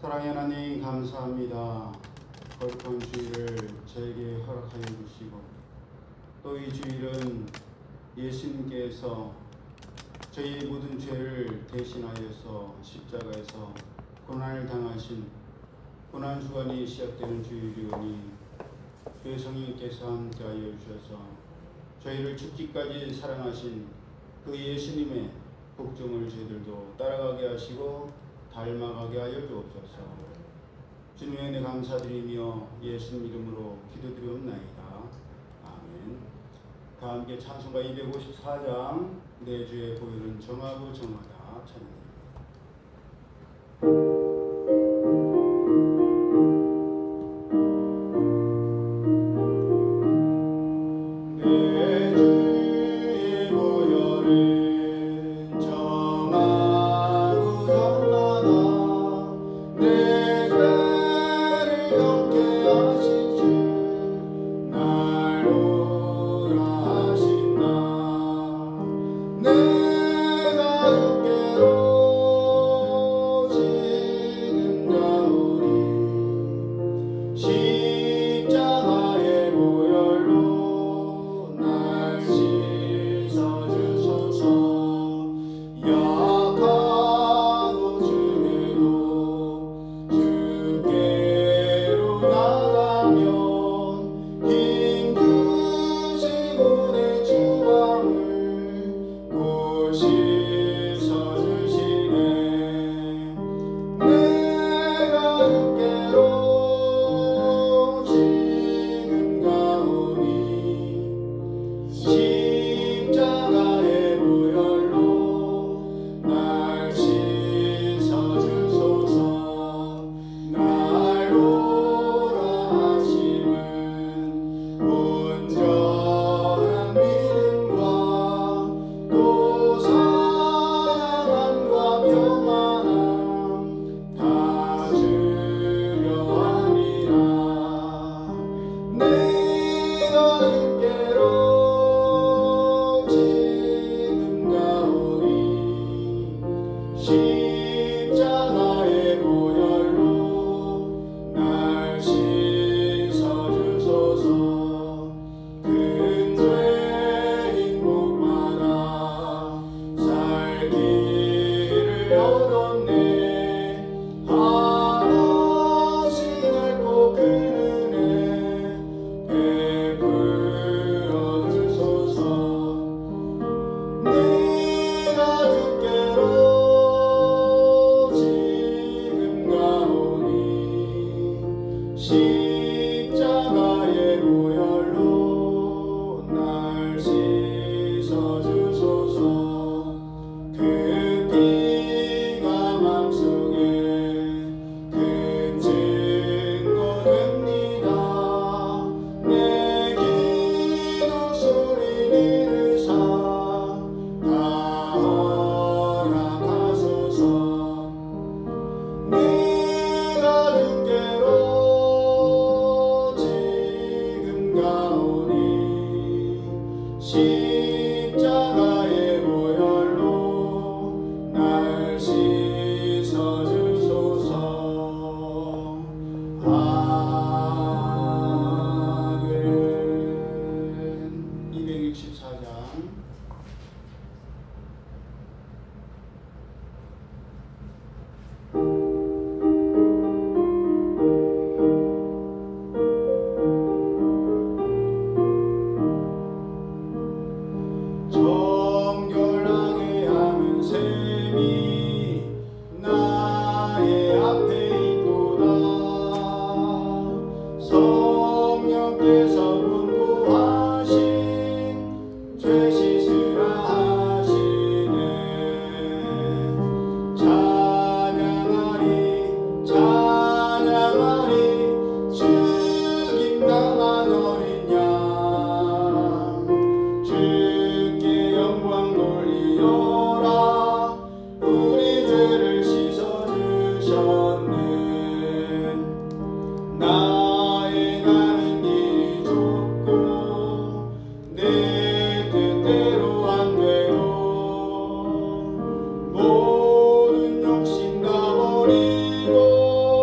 사랑의 하나님 감사합니다. 거룩한 주일을 저에게 허락하여 주시고 또 이 주일은 예수님께서 저희의 모든 죄를 대신하여서 십자가에서 고난을 당하신 고난주간이 시작되는 주일이오니 주의 성령께서 함께하여 주셔서 저희를 죽기까지 사랑하신 그 예수님의 복종을 저희들도 따라가게 하시고 닮아가게 하여 주옵소서. 주님의 은혜 감사드리며 예수님 이름으로 기도드리옵나이다. 아멘. 다 함께 찬송가 254장 내 주의 보혈은 정하고 정하다 찬양합니다. 모든 욕심 다 버리고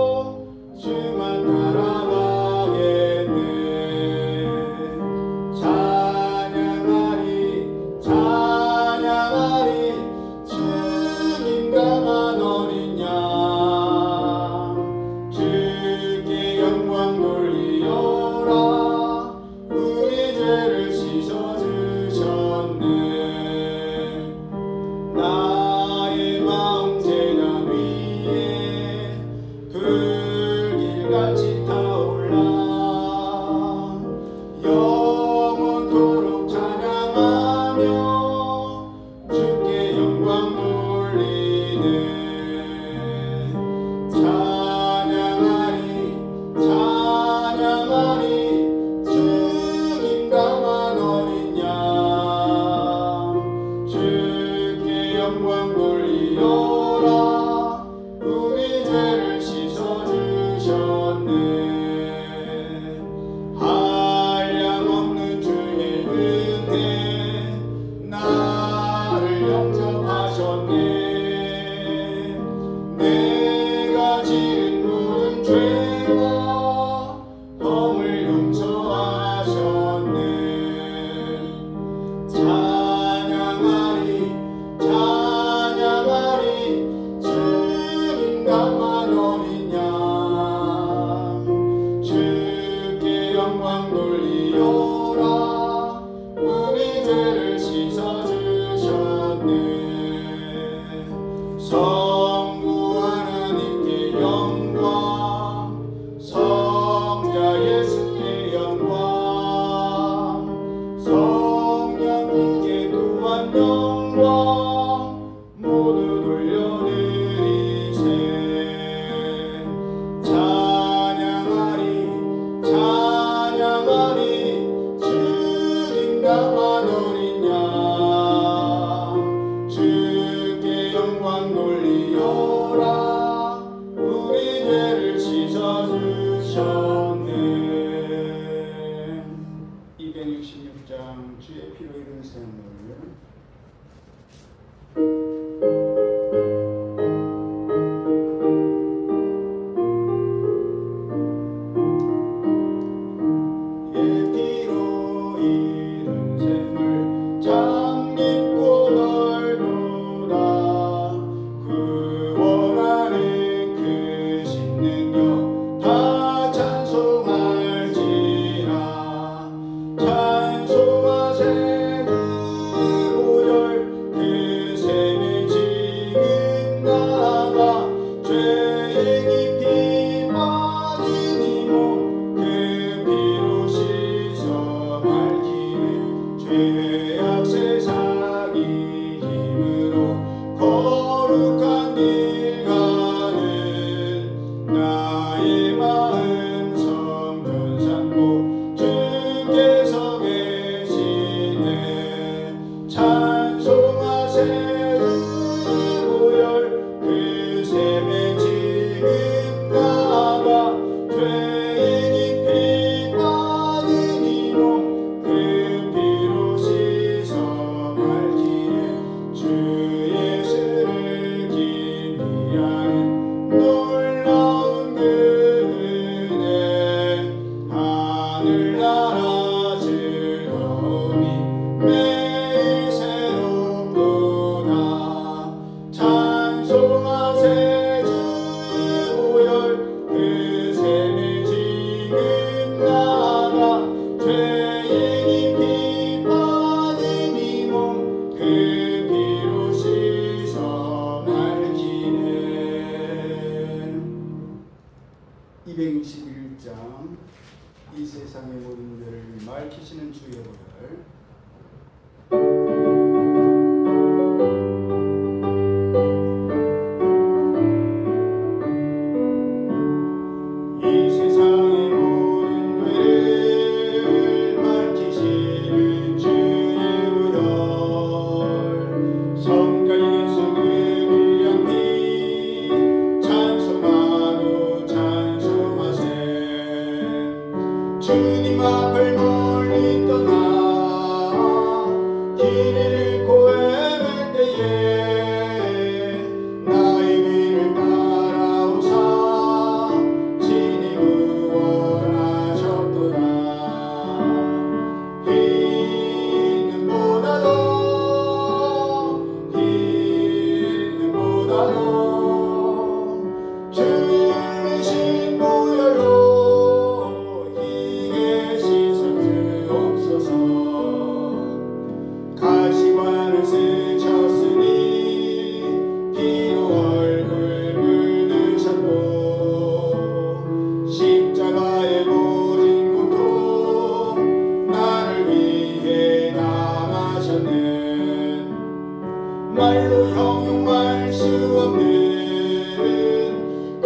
주님 앞을 멀리 떠나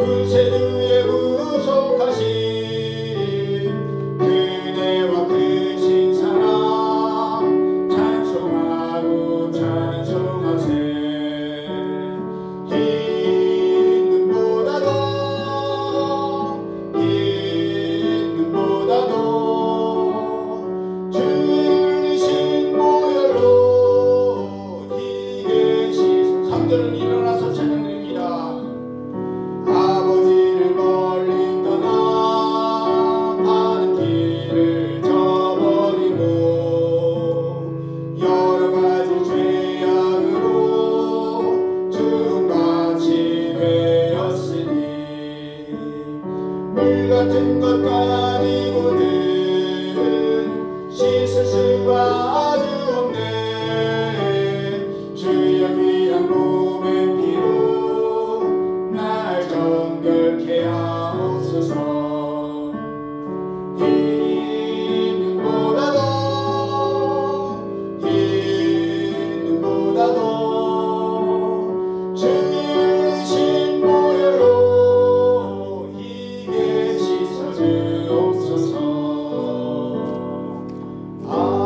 구세주의 구속하신 그대와 크신 사랑 찬송하고 찬송하세. 흰 눈보다도 주신 보혈로 희게 씻어. 상들은 일어나서 찬양드립니다. 아버지를 멀리 떠나 바른 길을 저버리고 여러가지 죄악으로 주같이 되었으니 물같은 것 가지고는 씻을 수가 없네. 주여 귀한 몸의 피로 날 정결케 하옵소서. 흰 눈보다도 주신 보혈로 희게 씻어 주옵소서. 아멘.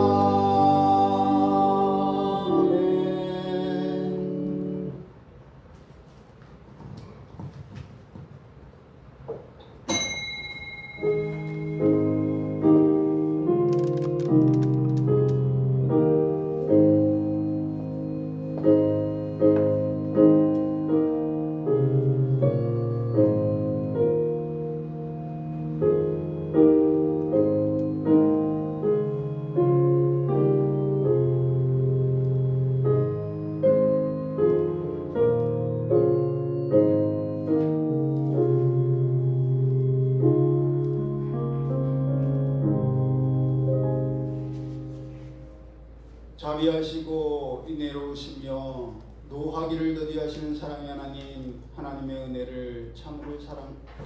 자비하시고 인애로우시며 노하기를 더디하시는 사랑의 하나님, 하나님의 은혜를 참으로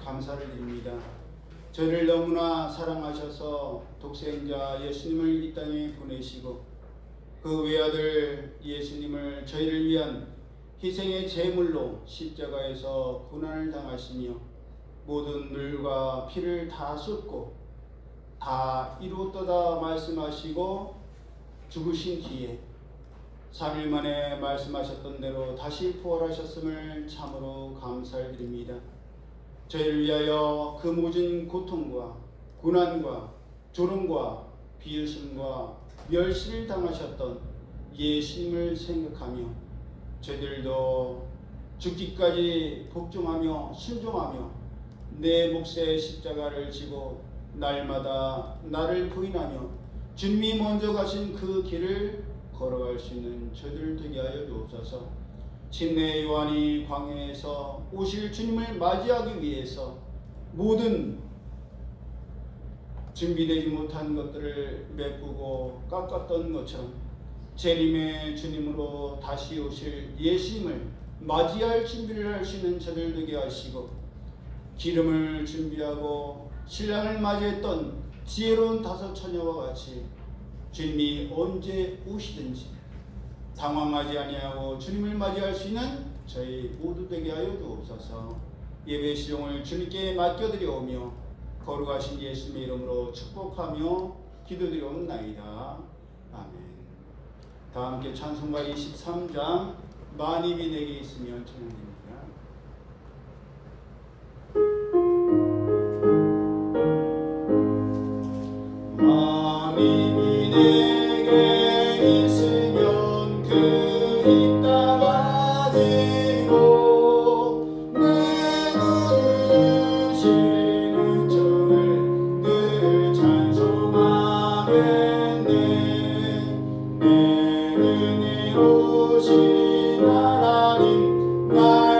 감사를 드립니다. 저희를 너무나 사랑하셔서 독생자 예수님을 이 땅에 보내시고 그 외아들 예수님을 저희를 위한 희생의 제물로 십자가에서 고난을 당하시며 모든 물과 피를 다 쏟고 다 이루었도다 말씀하시고 죽으신 뒤에 3일 만에 말씀하셨던 대로 다시 부활하셨음을 참으로 감사를 드립니다. 저희를 위하여 그 모든 고통과 고난과 조롱과 비웃음과 멸시를 당하셨던 예수님을 생각하며 저희들도 죽기까지 복종하며 순종하며 내 몫의 십자가를 지고 날마다 나를 부인하며 주님이 먼저 가신 그 길을 걸어갈 수 있는 저희들 되게 하여 주옵소서. 침례 요한이 광야에서 오실 주님을 맞이하기 위해서 모든 준비되지 못한 것들을 메꾸고 깎았던 것처럼 재림의 주님으로 다시 오실 예수님을 맞이할 준비를 할 수 있는 저들 되게 하시고 기름을 준비하고 신랑을 맞이했던 지혜로운 다섯 처녀와 같이 주님이 언제 오시든지 당황하지 아니하고 주님을 맞이할 수 있는 저희 모두 되게 하여 주옵소서. 예배 시종을 주님께 맡겨드려오며 거룩하신 예수님의 이름으로 축복하며 기도드리옵나이다. 아멘. 다 함께 찬송가 23장 만입이 내게 있으면 찬양드립니다. 만입이 내게 있으면 그 이 땅 가지고 내 구주 주신 은총을 늘 찬송하겠네. 내 은혜로우신 하나님 나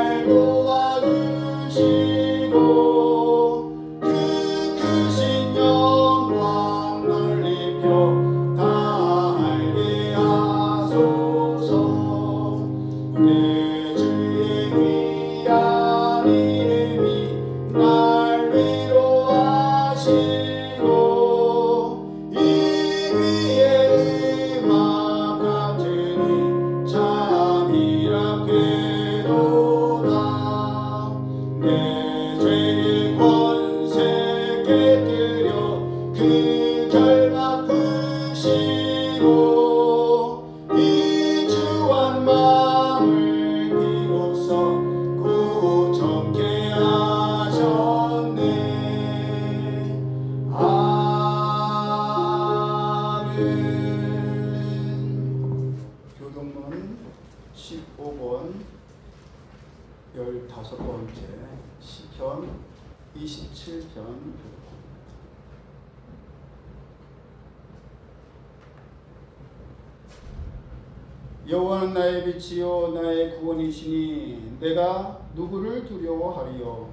시편 27편. 여호와는 나의 빛이요 나의 구원이시니 내가 누구를 두려워하리요.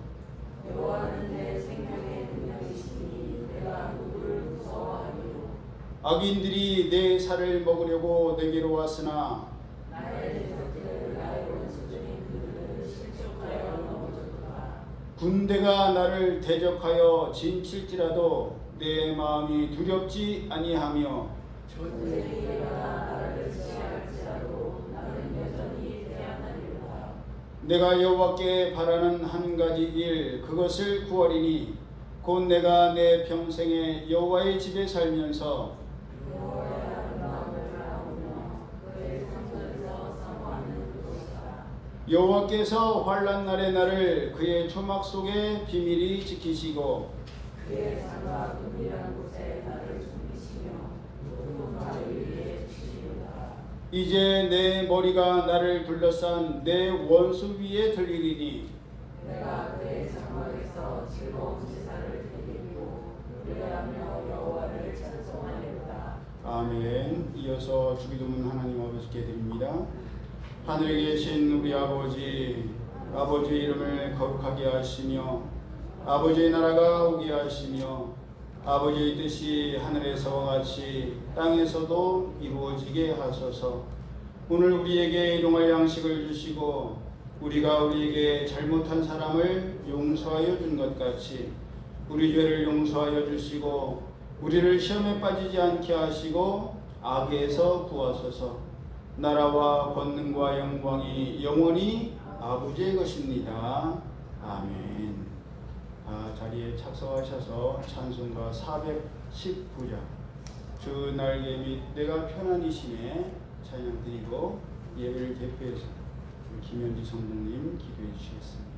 여호와는 내 생명의 능력이시니 내가 누구를 무서워하리요. 악인들이 내 살을 먹으려고 내게로 왔으나 나의 대적들 나의 원수들이 그들을 실족하여 넘어졌도다. 군대가 나를 대적하여 진칠지라도 내 마음이 두렵지 아니하며 존재의 일어나 나를 취할지라도 나는 여전히 태어나리로다. 내가 여호와께 바라는 한 가지 일 그것을 구하리니 곧 내가 내 평생에 여호와의 집에 살면서 여호와의 아름다움을 바라보며 그의 성전에서 사모하는 그것이다. 여호와께서 환난 날의 나를 그의 초막 속에 비밀히 지키시고 그의 산과 은밀한 곳에 나를 숨기시며 높은 바위 위에 주시리로다. 이제 내 머리가 나를 둘러싼 내 원수 위에 들리리니 내가 그의 장막에서 즐거운 제사를 드리고 노래하며 여호와를 찬송하리로다. 아멘. 이어서 주기도문 하나님 아버지께 드립니다. 하늘에 계신 우리 아버지, 아버지의 이름을 거룩하게 하시며 아버지의 나라가 오게 하시며 아버지의 뜻이 하늘에서와 같이 땅에서도 이루어지게 하소서. 오늘 우리에게 일용할 양식을 주시고 우리가 우리에게 잘못한 사람을 용서하여 준 것 같이 우리 죄를 용서하여 주시고 우리를 시험에 빠지지 않게 하시고 악에서 구하소서. 나라와 권능과 영광이 영원히 아버지의 것입니다. 아멘. 자리에 착석하셔서 찬송가 419장 주 날개 및 내가 편안히심에 찬양 드리고 예배를 대표해서 김현지 성도님 기도해 주시겠습니다.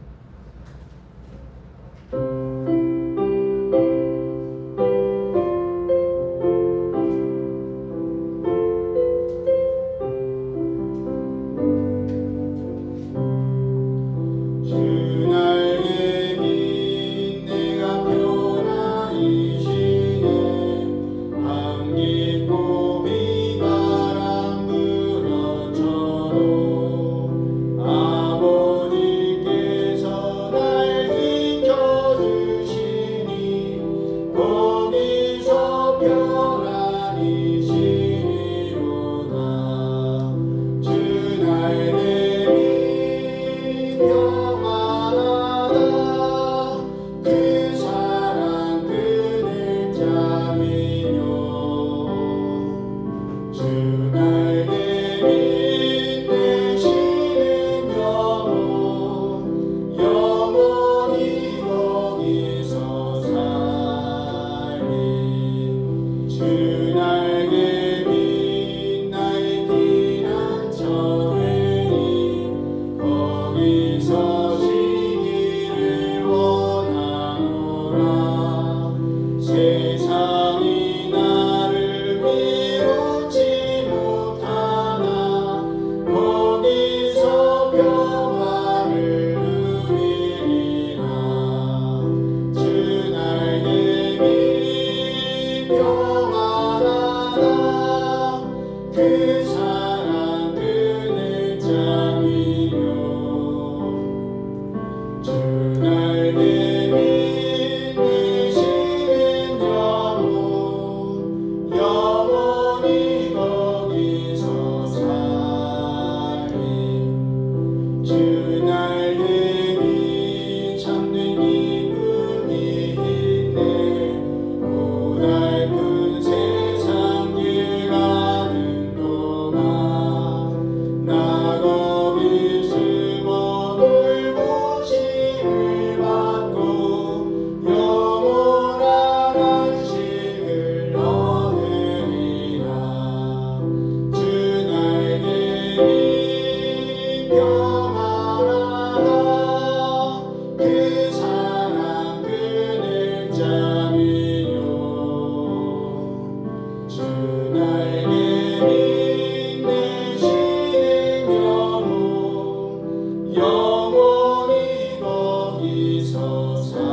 아버지께 위해서 살리.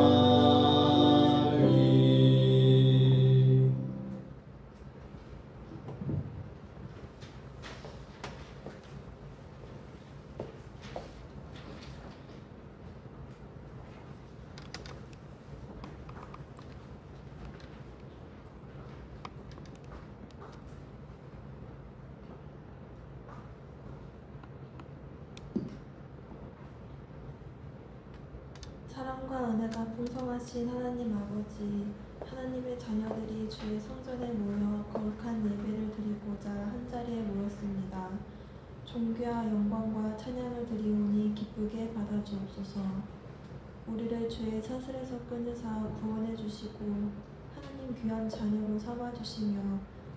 사랑과 은혜가 풍성하신 하나님 아버지, 하나님의 자녀들이 주의 성전에 모여 거룩한 예배를 드리고자 한자리에 모였습니다. 존귀와 영광과 찬양을 드리오니 기쁘게 받아주옵소서. 우리를 죄의 사슬에서 끊으사 구원해 주시고 하나님 귀한 자녀로 삼아주시며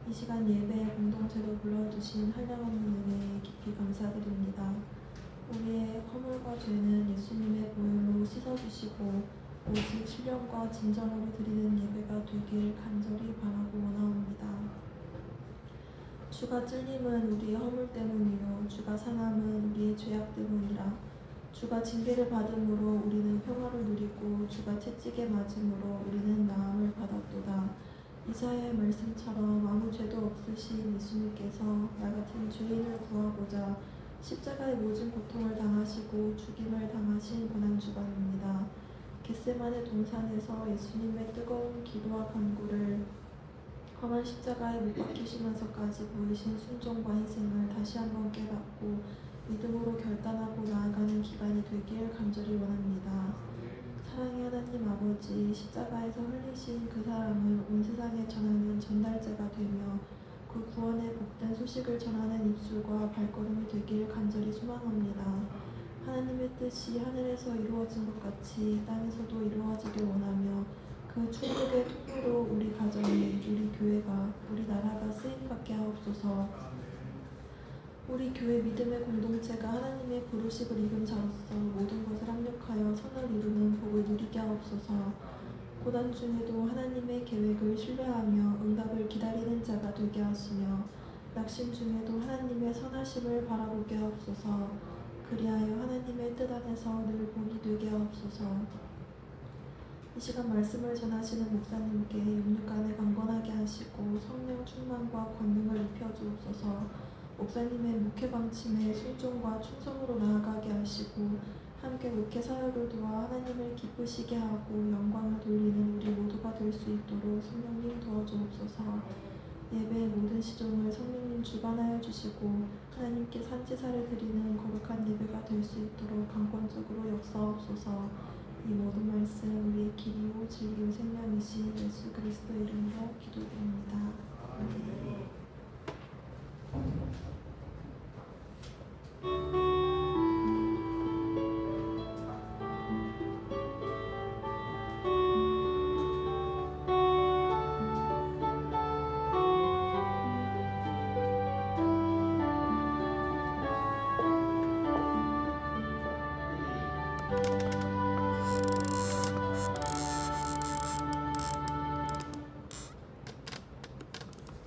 이 시간 예배의 공동체로 불러주신 한량없는 은혜에 깊이 감사드립니다. 우리의 허물과 죄는 예수님의 보혈로 씻어주시고 오직 신령과 진정으로 드리는 예배가 되길 간절히 바라고 원하옵니다. 주가 찔림은 우리의 허물 때문이요 주가 상함은 우리의 죄악 때문이라. 주가 징계를 받음으로 우리는 평화를 누리고 주가 채찍에 맞음으로 우리는 나음을 받았도다. 이사야의 말씀처럼 아무 죄도 없으신 예수님께서 나 같은 죄인을 구하고자 십자가의 모든 고통을 당하시고 죽임을 당하신 고난주간입니다. 겟세마네 동산에서 예수님의 뜨거운 기도와 간구를 험한 십자가에 못 박히시면서까지 보이신 순종과 희생을 다시 한번 깨닫고 믿음으로 결단하고 나아가는 기간이 되길 간절히 원합니다. 사랑의 하나님 아버지, 십자가에서 흘리신 그 사랑을 온 세상에 전하는 전달자가 되며 그 구원의 복된 소식을 전하는 입술과 발걸음이 되길 간절히 소망합니다. 하나님의 뜻이 하늘에서 이루어진 것 같이 땅에서도 이루어지길 원하며 그 축복의 통로로 우리 가정이, 우리 교회가, 우리 나라가 쓰임받게 하옵소서. 우리 교회 믿음의 공동체가 하나님의 부르심을 입은 자로서 모든 것을 합력하여 선을 이루는 복을 누리게 하옵소서. 고난 중에도 하나님의 계획을 신뢰하며 응답을 기다리는 자가 되게 하시며 낙심 중에도 하나님의 선하심을 바라보게 하옵소서. 그리하여 하나님의 뜻 안에서 늘 복이 되게 하옵소서. 이 시간 말씀을 전하시는 목사님께 육육간에 강건하게 하시고 성령 충만과 권능을 입혀주옵소서. 목사님의 목회 방침에 순종과 충성으로 나아가게 하시고 함께 목회 사역을 도와 하나님을 기쁘시게 하고 영광을 돌리는 우리 모두가 될 수 있도록 성령님 도와주옵소서. 예배의 모든 시종을 성령님 주관하여 주시고 하나님께 산지사를 드리는 거룩한 예배가 될 수 있도록 강권적으로 역사하옵소서. 이 모든 말씀 우리의 길이요 진리요 생명이신 예수 그리스도 이름으로 기도드립니다. 아멘.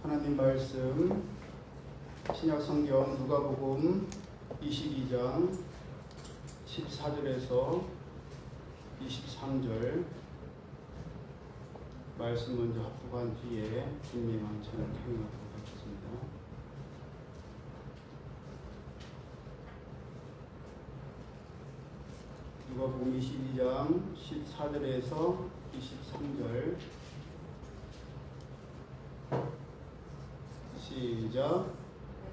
하나님 말씀 신약 성경 누가복음 22장 14절에서 23절 말씀 먼저 합독한 뒤에 김미망찬을 통역하도록 하겠습니다. 누가복음 22장 14절에서 23절 시작.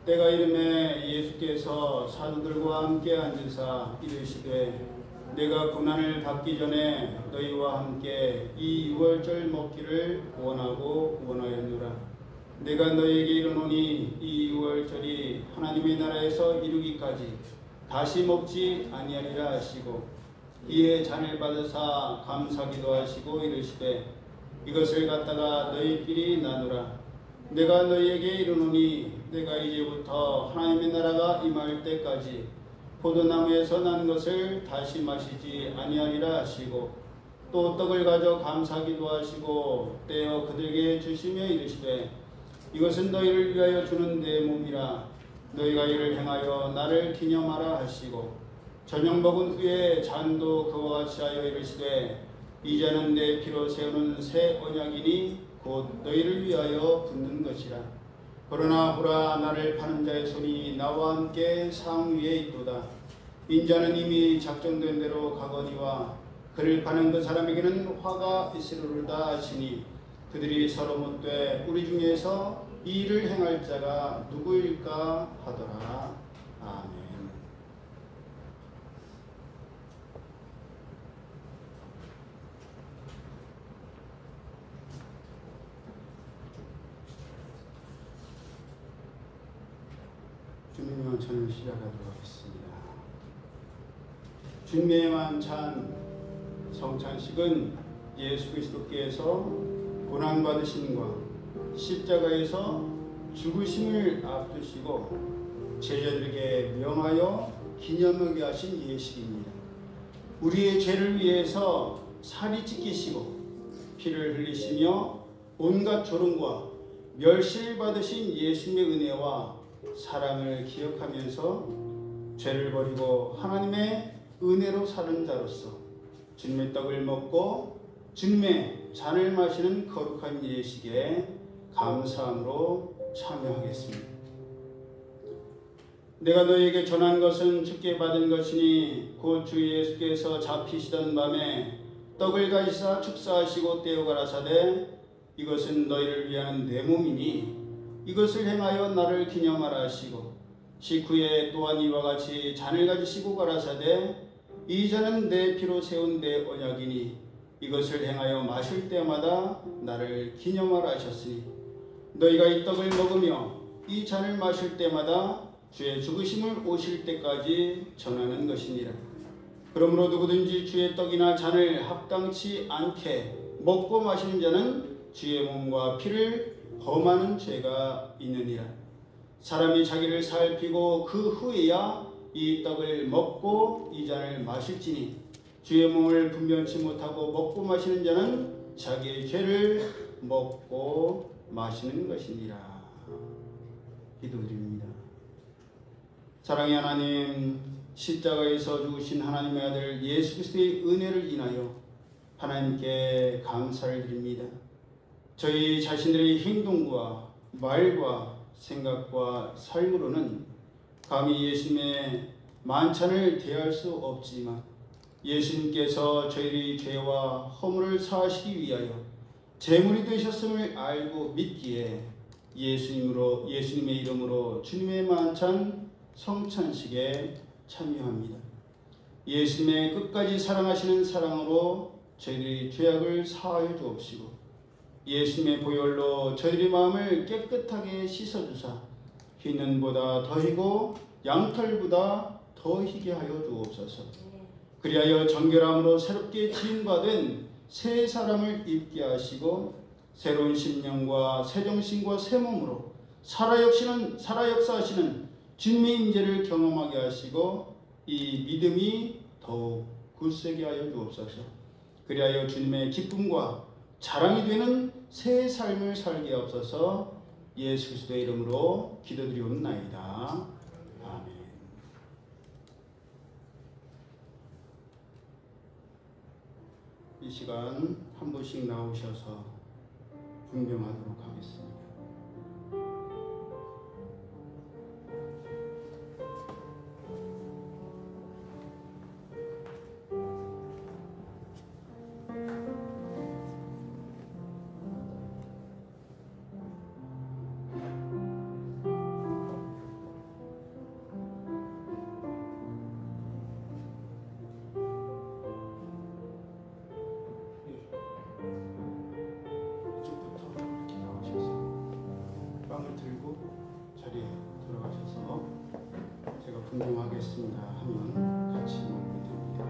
때가 이르매 예수께서 사도들과 함께 앉으사 이르시되 내가 고난을 받기 전에 너희와 함께 이 유월절 먹기를 원하였노라. 내가 너희에게 이르노니 이 유월절이 하나님의 나라에서 이루기까지 다시 먹지 아니하리라 하시고 이에 잔을 받으사 감사기도 하시고 이르시되 이것을 갖다가 너희끼리 나누라. 내가 너희에게 이르노니 내가 이제부터 하나님의 나라가 임할 때까지 포도나무에서 난 것을 다시 마시지 아니하리라 하시고 또 떡을 가져 감사기도 하시고 떼어 그들에게 주시며 이르시되 이것은 너희를 위하여 주는 내 몸이라. 너희가 이를 행하여 나를 기념하라 하시고 저녁 먹은 후에 잔도 그와 같이 하여 이르시되 이제는 내 피로 세우는 새 언약이니 곧 너희를 위하여 붓는 것이라. 그러나 보라, 나를 파는 자의 손이 나와 함께 상 위에 있도다. 인자는 이미 작정된 대로 가거니와 그를 파는 그 사람에게는 화가 있으리로다 하시니 그들이 서로 묻되 우리 중에서 이 일을 행할 자가 누구일까 하더라. 아멘. 주님의 만찬을 시작하도록 하겠습니다. 주님의 만찬 성찬식은 예수 그리스도께서 고난받으심과 십자가에서 죽으심을 앞두시고 제자들에게 명하여 기념하게 하신 예식입니다. 우리의 죄를 위해서 살이 찢기시고 피를 흘리시며 온갖 조롱과 멸시를 받으신 예수님의 은혜와 사랑을 기억하면서 죄를 버리고 하나님의 은혜로 사는 자로서 주님의 떡을 먹고 주님의 잔을 마시는 거룩한 예식에 감사함으로 참여하겠습니다. 내가 너희에게 전한 것은 주께 받은 것이니 곧 주 예수께서 잡히시던 밤에 떡을 가지사 축사하시고 떼어 가라사대 이것은 너희를 위한 내 몸이니 이것을 행하여 나를 기념하라 하시고 식후에 또한 이와 같이 잔을 가지시고 가라사대 이 잔은 내 피로 세운 내 언약이니 이것을 행하여 마실 때마다 나를 기념하라 하셨으니 너희가 이 떡을 먹으며 이 잔을 마실 때마다 주의 죽으심을 오실 때까지 전하는 것이니라. 그러므로 누구든지 주의 떡이나 잔을 합당치 않게 먹고 마시는 자는 주의 몸과 피를 범하는 죄가 있느니라. 사람이 자기를 살피고 그 후에야 이 떡을 먹고 이 잔을 마실지니 주의 몸을 분별치 못하고 먹고 마시는 자는 자기의 죄를 먹고 마시는 것이니라. 기도드립니다. 사랑의 하나님, 십자가에서 죽으신 하나님의 아들 예수 그리스도의 은혜를 인하여 하나님께 감사를 드립니다. 저희 자신들의 행동과 말과 생각과 삶으로는 감히 예수님의 만찬을 대할 수 없지만 예수님께서 저희의 죄와 허물을 사하시기 위하여 제물이 되셨음을 알고 믿기에 예수님의 이름으로 주님의 만찬 성찬식에 참여합니다. 예수님의 끝까지 사랑하시는 사랑으로 저희들의 죄악을 사하여 주옵시고 예수님의 보혈로 저희들의 마음을 깨끗하게 씻어주사 흰눈보다 더 희고 양털보다 더 희게 하여 주옵소서. 그리하여 정결함으로 새롭게 지음받은 새 사람을 입게 하시고 새로운 심령과 새 정신과 새 몸으로 살아 역사하시는 주님의 임재를 경험하게 하시고 이 믿음이 더욱 굳세게 하여 주옵소서. 그리하여 주님의 기쁨과 자랑이 되는 새 삶을 살게 하옵소서. 예수 그리스도의 이름으로 기도드리옵나이다. 아멘. 이 시간 한 분씩 나오셔서 분명하도록 하겠습니다. 분명하겠습니다 하면 같이 먹게 됩니다.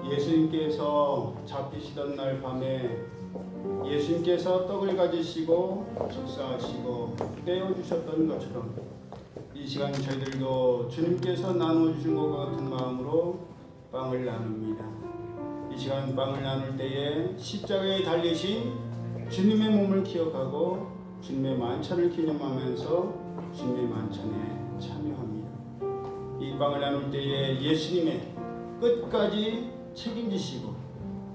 예수님께서 잡히시던 날 밤에 예수님께서 떡을 가지시고 축사하시고 떼어주셨던 것처럼 이 시간 저희들도 주님께서 나누어주신 것과 같은 마음으로 빵을 나눕니다. 이 시간 빵을 나눌 때에 십자가에 달리신 주님의 몸을 기억하고 주님의 만찬을 기념하면서 주님의 만찬에 참여합니다. 이 빵을 나눌 때에 예수님의 끝까지 책임지시고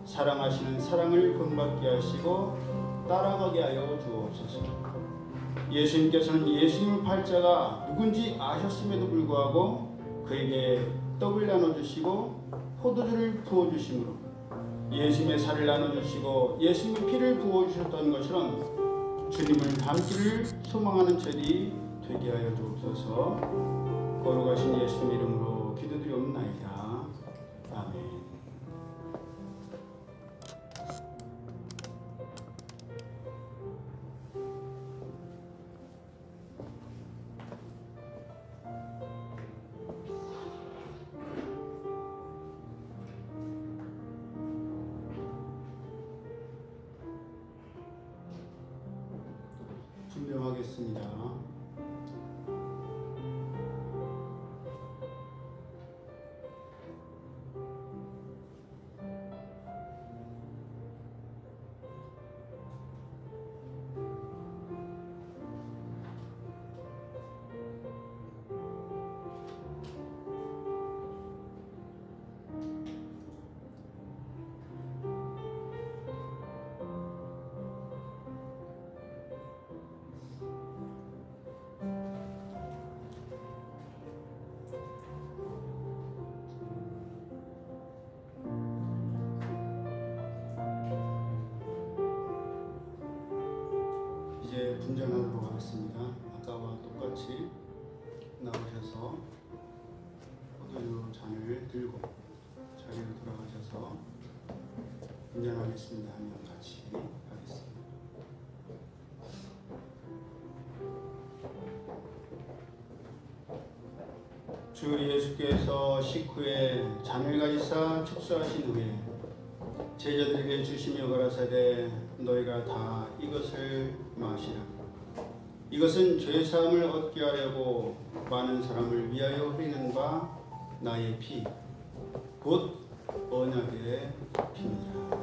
사랑하시는 사랑을 본받게 하시고 따라가게 하여 주옵소서. 예수님께서는 예수님 팔자가 누군지 아셨음에도 불구하고 그에게 떡을 나눠주시고 포도주를 부어주심으로 예수님의 살을 나눠주시고 예수님의 피를 부어주셨던 것처럼 주님을 닮기를 소망하는 절이 되게 하여 주옵소서. 거룩하신 예수님 이름으로 기도드리옵나이다. 아멘. 분명하겠습니다. 이제 분전하도록 하겠습니다. 아까와 똑같이 나오셔서 포도주 잔을 들고 자리로 돌아가셔서 분전하겠습니다 하면 같이 하겠습니다. 주 예수께서 식후에 잔을 가지사 축사하신 후에 제자들에게 주시며 가라사대 너희가 다 이것을 마시라. 이것은 죄사함을 얻게 하려고 많은 사람을 위하여 흘리는 바 나의 피 곧 언약의 피니라.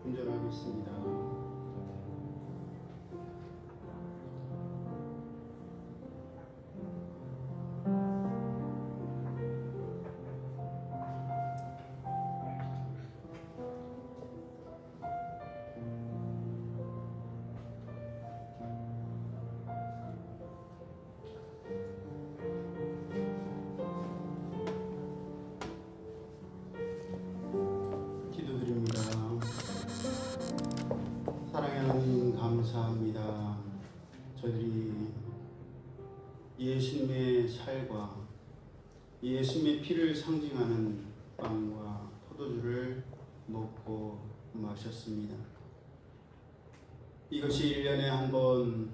분전하겠습니다. 기도드립니다. 사랑의 하나님 감사합니다. 저희들이 예수님의 살과 예수님의 피를 상징하는 빵과 포도주를 먹고 마셨습니다. 이것이 1년에 한 번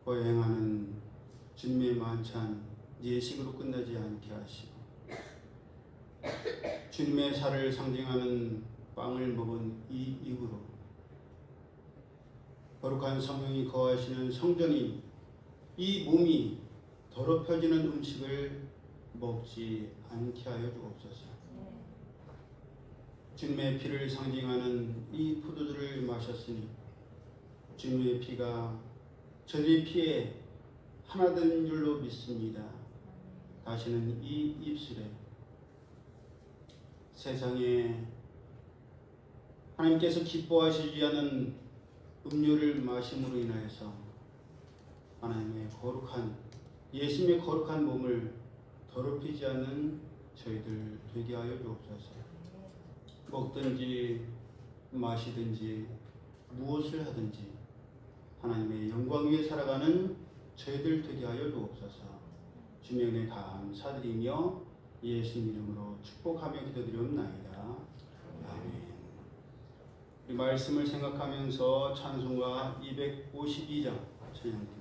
거행하는 주님의 만찬 예식으로 끝나지 않게 하시고 주님의 살을 상징하는 빵을 먹은 이 이후로 거룩한 성령이 거하시는 성전이 이 몸이 더럽혀지는 음식을 먹지 않게 하여 주옵소서. 주님의 피를 상징하는 이 포도주를 마셨으니 주님의 피가 저들의 피에 하나 된 줄로 믿습니다. 다시는 이 입술에 세상에 하나님께서 기뻐하시지 않은 음료를 마심으로 인하여서 하나님의 거룩한 예수님의 거룩한 몸을 더럽히지 않는 저희들 되게 하여 주옵소서. 먹든지 마시든지 무엇을 하든지 하나님의 영광 위에 살아가는 저희들 되게 하여 주옵소서. 주님의 은혜 감사드리며 예수님 이름으로 축복하며 기도드리옵나이다. 아멘. 이 말씀을 생각하면서 찬송가 252장 찬양드립니다.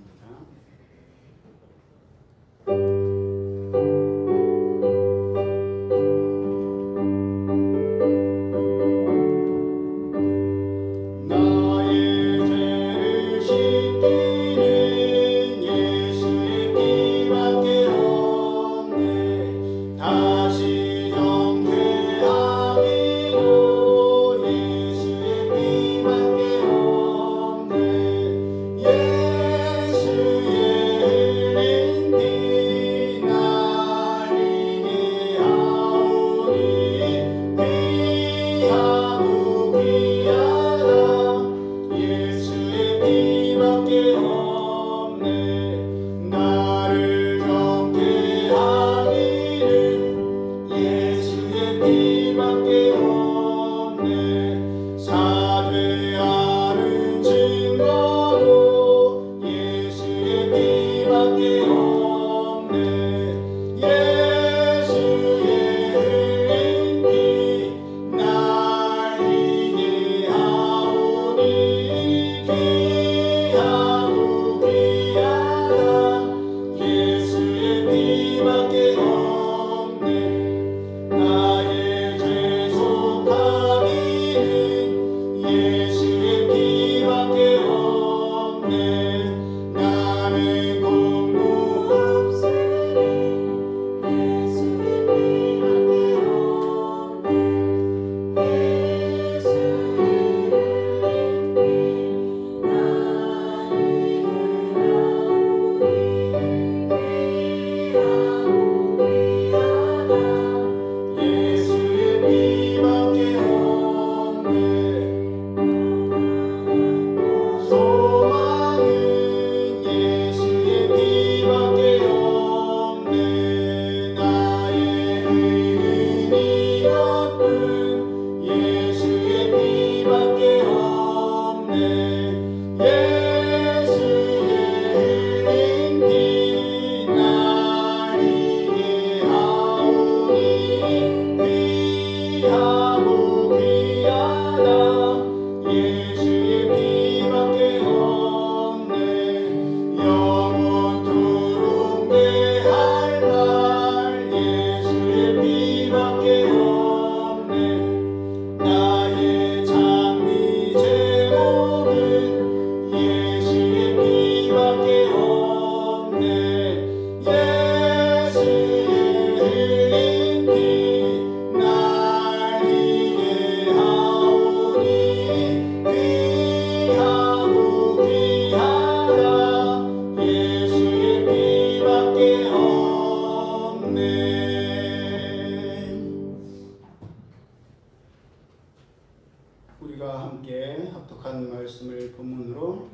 우리가 함께 합독한 말씀을 본문으로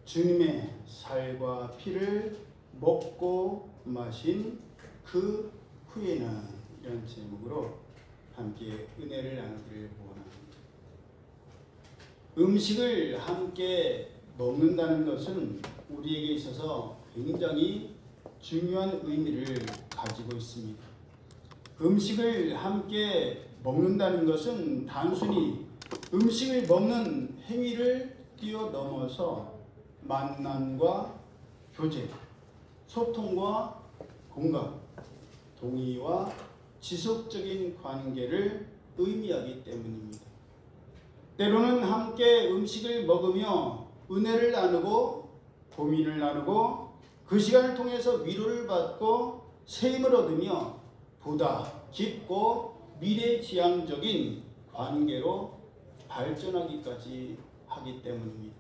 주님의 살과 피를 먹고 마신 그 후에는 이런 제목으로 함께 은혜를 나누기를 원합니다. 음식을 함께 먹는다는 것은 우리에게 있어서 굉장히 중요한 의미를 가지고 있습니다. 음식을 함께 먹는다는 것은 단순히 음식을 먹는 행위를 뛰어넘어서 만남과 교제, 소통과 공감, 동의와 지속적인 관계를 의미하기 때문입니다. 때로는 함께 음식을 먹으며 은혜를 나누고 고민을 나누고 그 시간을 통해서 위로를 받고 새 힘을 얻으며 보다 깊고 미래지향적인 관계로 발전하기까지 하기 때문입니다.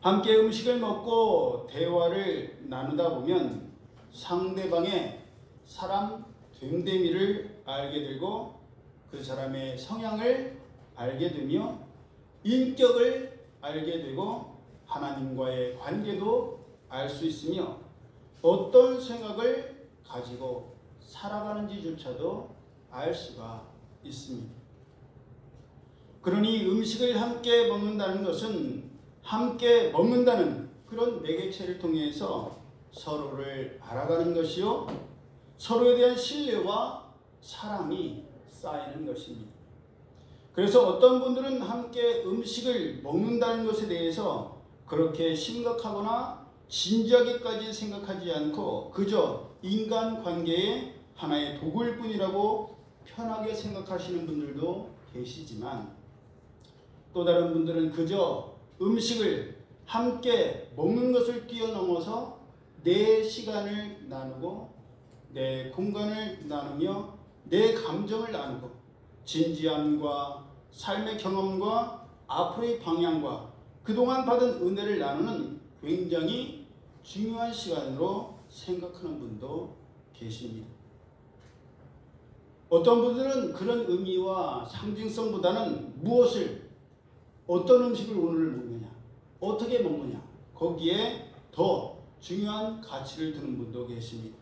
함께 음식을 먹고 대화를 나누다 보면 상대방의 사람 됨됨이를 알게 되고 그 사람의 성향을 알게 되며 인격을 알게 되고 하나님과의 관계도 알 수 있으며 어떤 생각을 가지고 살아가는지조차도 알 수가 있습니다. 그러니 음식을 함께 먹는다는 것은 함께 먹는다는 그런 매개체를 통해서 서로를 알아가는 것이요, 서로에 대한 신뢰와 사랑이 쌓이는 것입니다. 그래서 어떤 분들은 함께 음식을 먹는다는 것에 대해서 그렇게 심각하거나 진지하게까지 생각하지 않고 그저 인간관계의 하나의 도구일 뿐이라고 편하게 생각하시는 분들도 계시지만, 또 다른 분들은 그저 음식을 함께 먹는 것을 뛰어넘어서 내 시간을 나누고 내 공간을 나누며 내 감정을 나누고 진지함과 삶의 경험과 앞으로의 방향과 그동안 받은 은혜를 나누는 굉장히 중요한 시간으로 생각하는 분도 계십니다. 어떤 분들은 그런 의미와 상징성보다는 무엇을, 어떤 음식을 오늘 먹느냐, 어떻게 먹느냐, 거기에 더 중요한 가치를 두는 분도 계십니다.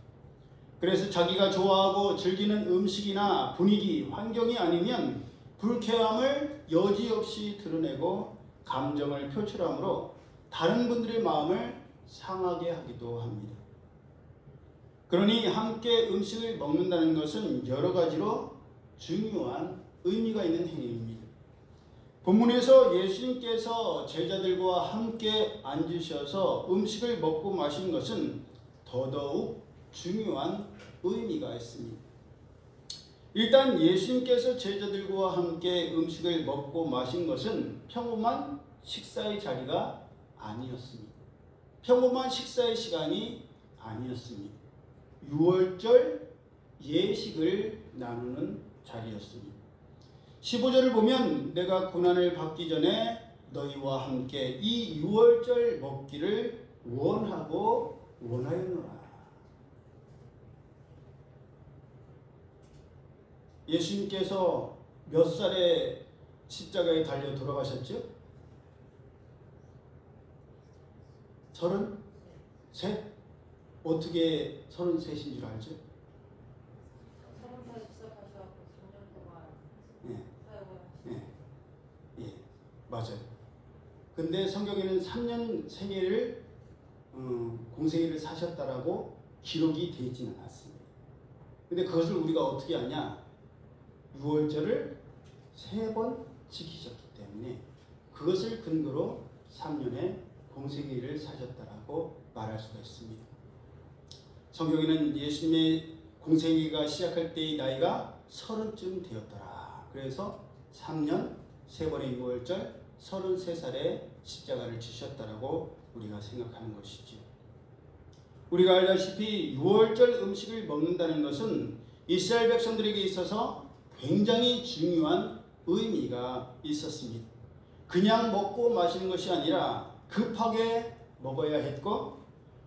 그래서 자기가 좋아하고 즐기는 음식이나 분위기, 환경이 아니면 불쾌함을 여지없이 드러내고 감정을 표출함으로 다른 분들의 마음을 상하게 하기도 합니다. 그러니 함께 음식을 먹는다는 것은 여러 가지로 중요한 의미가 있는 행위입니다. 본문에서 예수님께서 제자들과 함께 앉으셔서 음식을 먹고 마신 것은 더더욱 중요한 의미가 있습니다. 일단 예수님께서 제자들과 함께 음식을 먹고 마신 것은 평범한 식사의 자리가 아니었습니다. 평범한 식사의 시간이 아니었습니다. 유월절 예식을 나누는 자리였습니다. 15절을 보면 내가 고난을 받기 전에 너희와 함께 이 유월절 먹기를 원하고 원하였노라. 예수님께서 몇 살에 십자가에 달려 돌아가셨죠? 33? 어떻게 33인 줄 알죠? 30살 시작하셔서 3년 동안 네. 사역을 네. 예, 맞아요. 근데 성경에는 3년 생애를 공생애를 사셨다라고 기록이 되어 있지는 않습니다. 근데 그것을 우리가 어떻게 아냐? 6월절을 3번 지키셨기 때문에 그것을 근거로 3년의 공생애를 사셨다라고 말할 수가 있습니다. 성경에는 예수님의 공생애가 시작할 때의 나이가 30쯤 되었더라. 그래서 3년 3번의 6월절 33살에 십자가를 지셨다라고 우리가 생각하는 것이죠. 우리가 알다시피 6월절 음식을 먹는다는 것은 이스라엘 백성들에게 있어서 굉장히 중요한 의미가 있었습니다. 그냥 먹고 마시는 것이 아니라 급하게 먹어야 했고,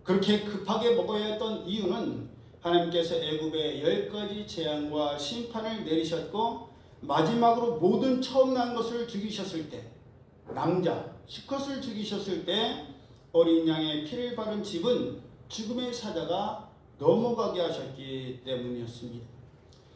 그렇게 급하게 먹어야 했던 이유는 하나님께서 애굽에 10가지 재앙과 심판을 내리셨고 마지막으로 모든 처음 난 것을 죽이셨을 때, 남자 수컷을 죽이셨을 때 어린 양의 피를 바른 집은 죽음의 사자가 넘어가게 하셨기 때문이었습니다.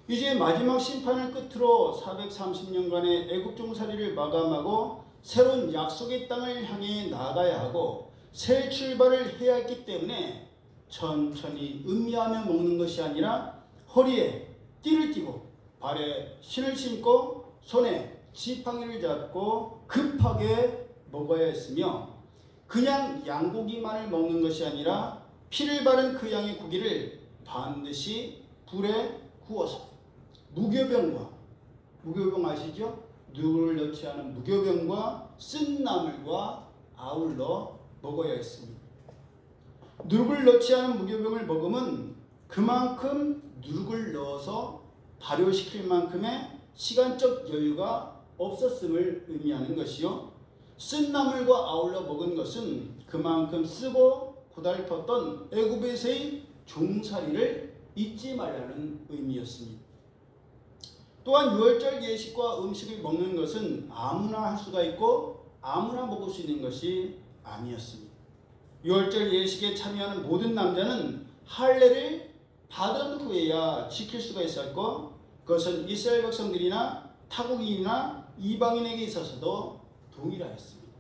이제 마지막 심판을 끝으로 430년간의 애국 종살이를 마감하고 새로운 약속의 땅을 향해 나아가야 하고 새 출발을 해야 했기 때문에 천천히 음미하며 먹는 것이 아니라 허리에 띠를 띠고 발에 신을 신고 손에 지팡이를 잡고 급하게 먹어야 했으며, 그냥 양고기만을 먹는 것이 아니라 피를 바른 그 양의 고기를 반드시 불에 구워서 무교병과, 무교병 아시죠? 누구를 넣지 않은 무교병과 쓴 나물과 아울러 먹어야 했습니다. 누룩을 넣지 않은 무교병을 먹으면 그만큼 누룩을 넣어서 발효시킬 만큼의 시간적 여유가 없었음을 의미하는 것이요. 쓴 나물과 아울러 먹은 것은 그만큼 쓰고 고달팠던 애굽에서의 종살이를 잊지 말라는 의미였습니다. 또한 유월절 예식과 음식을 먹는 것은 아무나 할 수가 있고 아무나 먹을 수 있는 것이 아니었습니다. 유월절 예식에 참여하는 모든 남자는 할례를 받은 후에야 지킬 수가 있었고, 그것은 이스라엘 백성들이나 타국인이나 이방인에게 있어서도 동일하였습니다.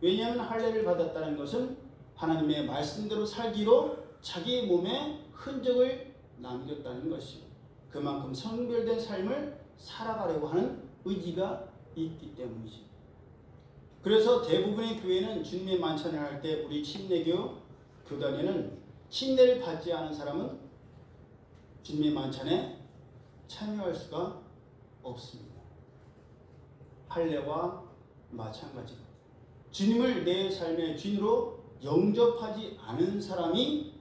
왜냐하면 할례를 받았다는 것은 하나님의 말씀대로 살기로 자기의 몸에 흔적을 남겼다는 것이고, 그만큼 성별된 삶을 살아가려고 하는 의지가 있기 때문이지. 그래서 대부분의 교회는 주님의 만찬을 할 때 우리 침례교 교단에는 침례를 받지 않은 사람은 주님의 만찬에 참여할 수가 없습니다. 할례와 마찬가지로 주님을 내 삶의 주인으로 영접하지 않은 사람이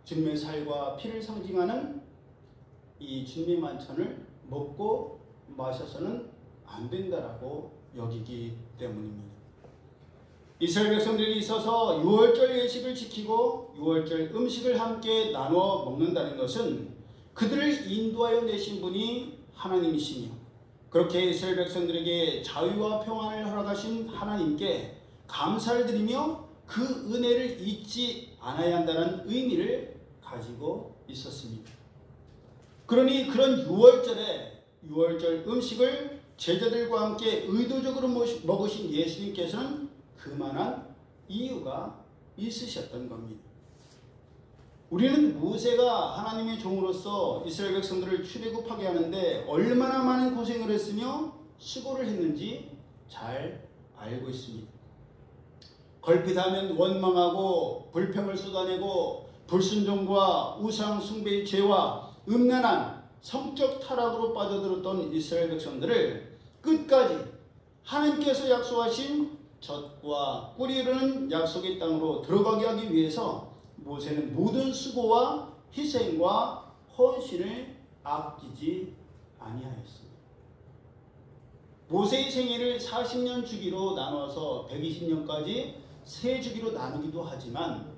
주님의 살과 피를 상징하는 이 주님의 만찬을 먹고 마셔서는 안 된다라고 여기기 때문입니다. 이스라엘 백성들이 있어서 유월절 예식을 지키고 유월절 음식을 함께 나누어 먹는다는 것은 그들을 인도하여 내신 분이 하나님이시며, 그렇게 이스라엘 백성들에게 자유와 평안을 허락하신 하나님께 감사를 드리며 그 은혜를 잊지 않아야 한다는 의미를 가지고 있었습니다. 그러니 그런 유월절 음식을 제자들과 함께 의도적으로 먹으신 예수님께서는 그만한 이유가 있으셨던 겁니다. 우리는 모세가 하나님의 종으로서 이스라엘 백성들을 출애굽하게 하는데 얼마나 많은 고생을 했으며 수고를 했는지 잘 알고 있습니다. 걸핏하면 원망하고 불평을 쏟아내고 불순종과 우상 숭배의 죄와 음란한 성적 타락으로 빠져들었던 이스라엘 백성들을 끝까지 하나님께서 약속하신 젖과 꿀이 흐르는 약속의 땅으로 들어가게 하기 위해서 모세는 모든 수고와 희생과 헌신을 아끼지 아니하였습니다. 모세의 생애를 40년 주기로 나눠서 120년까지 세 주기로 나누기도 하지만,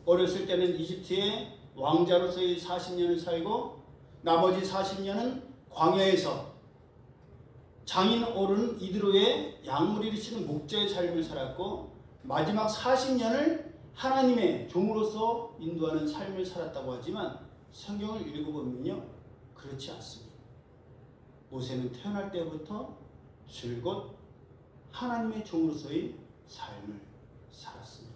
어렸을 때는 이집트의 왕자로서의 40년을 살고 나머지 40년은 광야에서 장인 어른 이드로의 양무리를 치는 목자의 삶을 살았고, 마지막 40년을 하나님의 종으로서 인도하는 삶을 살았다고 하지만 성경을 읽어보면요, 그렇지 않습니다. 모세는 태어날 때부터 줄곧 하나님의 종으로서의 삶을 살았습니다.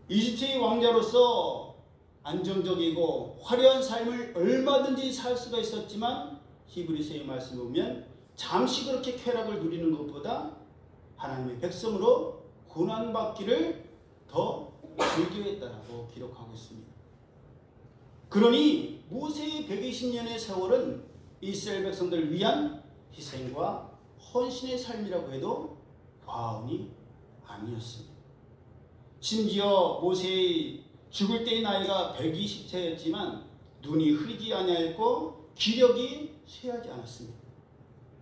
이집트의 왕자로서 안정적이고 화려한 삶을 얼마든지 살 수가 있었지만, 히브리서의 말씀을 보면 잠시 그렇게 쾌락을 누리는 것보다 하나님의 백성으로 고난받기를 더 즐겨했다라고 기록하고 있습니다. 그러니 모세의 120년의 세월은 이스라엘 백성들을 위한 희생과 헌신의 삶이라고 해도 과언이 아니었습니다. 심지어 모세의 죽을 때의 나이가 120세였지만 눈이 흐리지 아니하였고 기력이 쇠하지 않았습니다.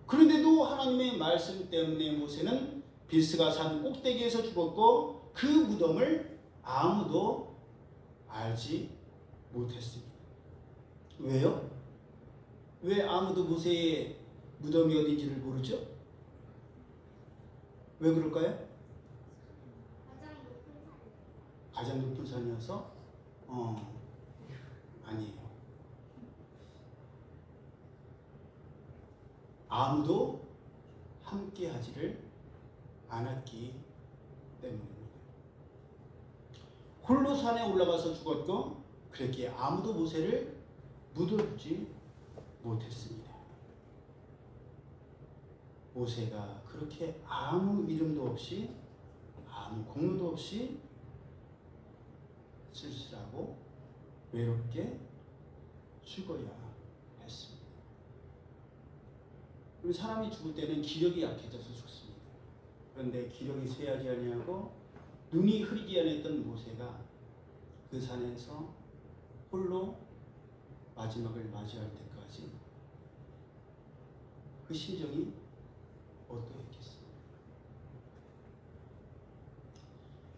그런데도 하나님의 말씀 때문에 모세는 비스가 산 꼭대기에서 죽었고 그 무덤을 아무도 알지 못했습니다. 왜요? 왜 아무도 모세의 무덤이 어딘지를 모르죠? 왜 그럴까요? 가장 높은 산이어서? 아니에요. 아무도 함께 하지를 않았기 때문입니다. 홀로 산에 올라가서 죽었고, 그렇기에 아무도 모세를 묻어주지 못했습니다. 모세가 그렇게 아무 이름도 없이 아무 공로도 없이 쓸쓸하고 외롭게 죽어야 했습니다. 우리 사람이 죽을 때는 기력이 약해져서 죽습니다. 그런데 기력이 쇠하지 아니하고 눈이 흐리지 않았던 모세가 그 산에서 홀로 마지막을 맞이할 때까지 그 심정이 어떠했겠어요?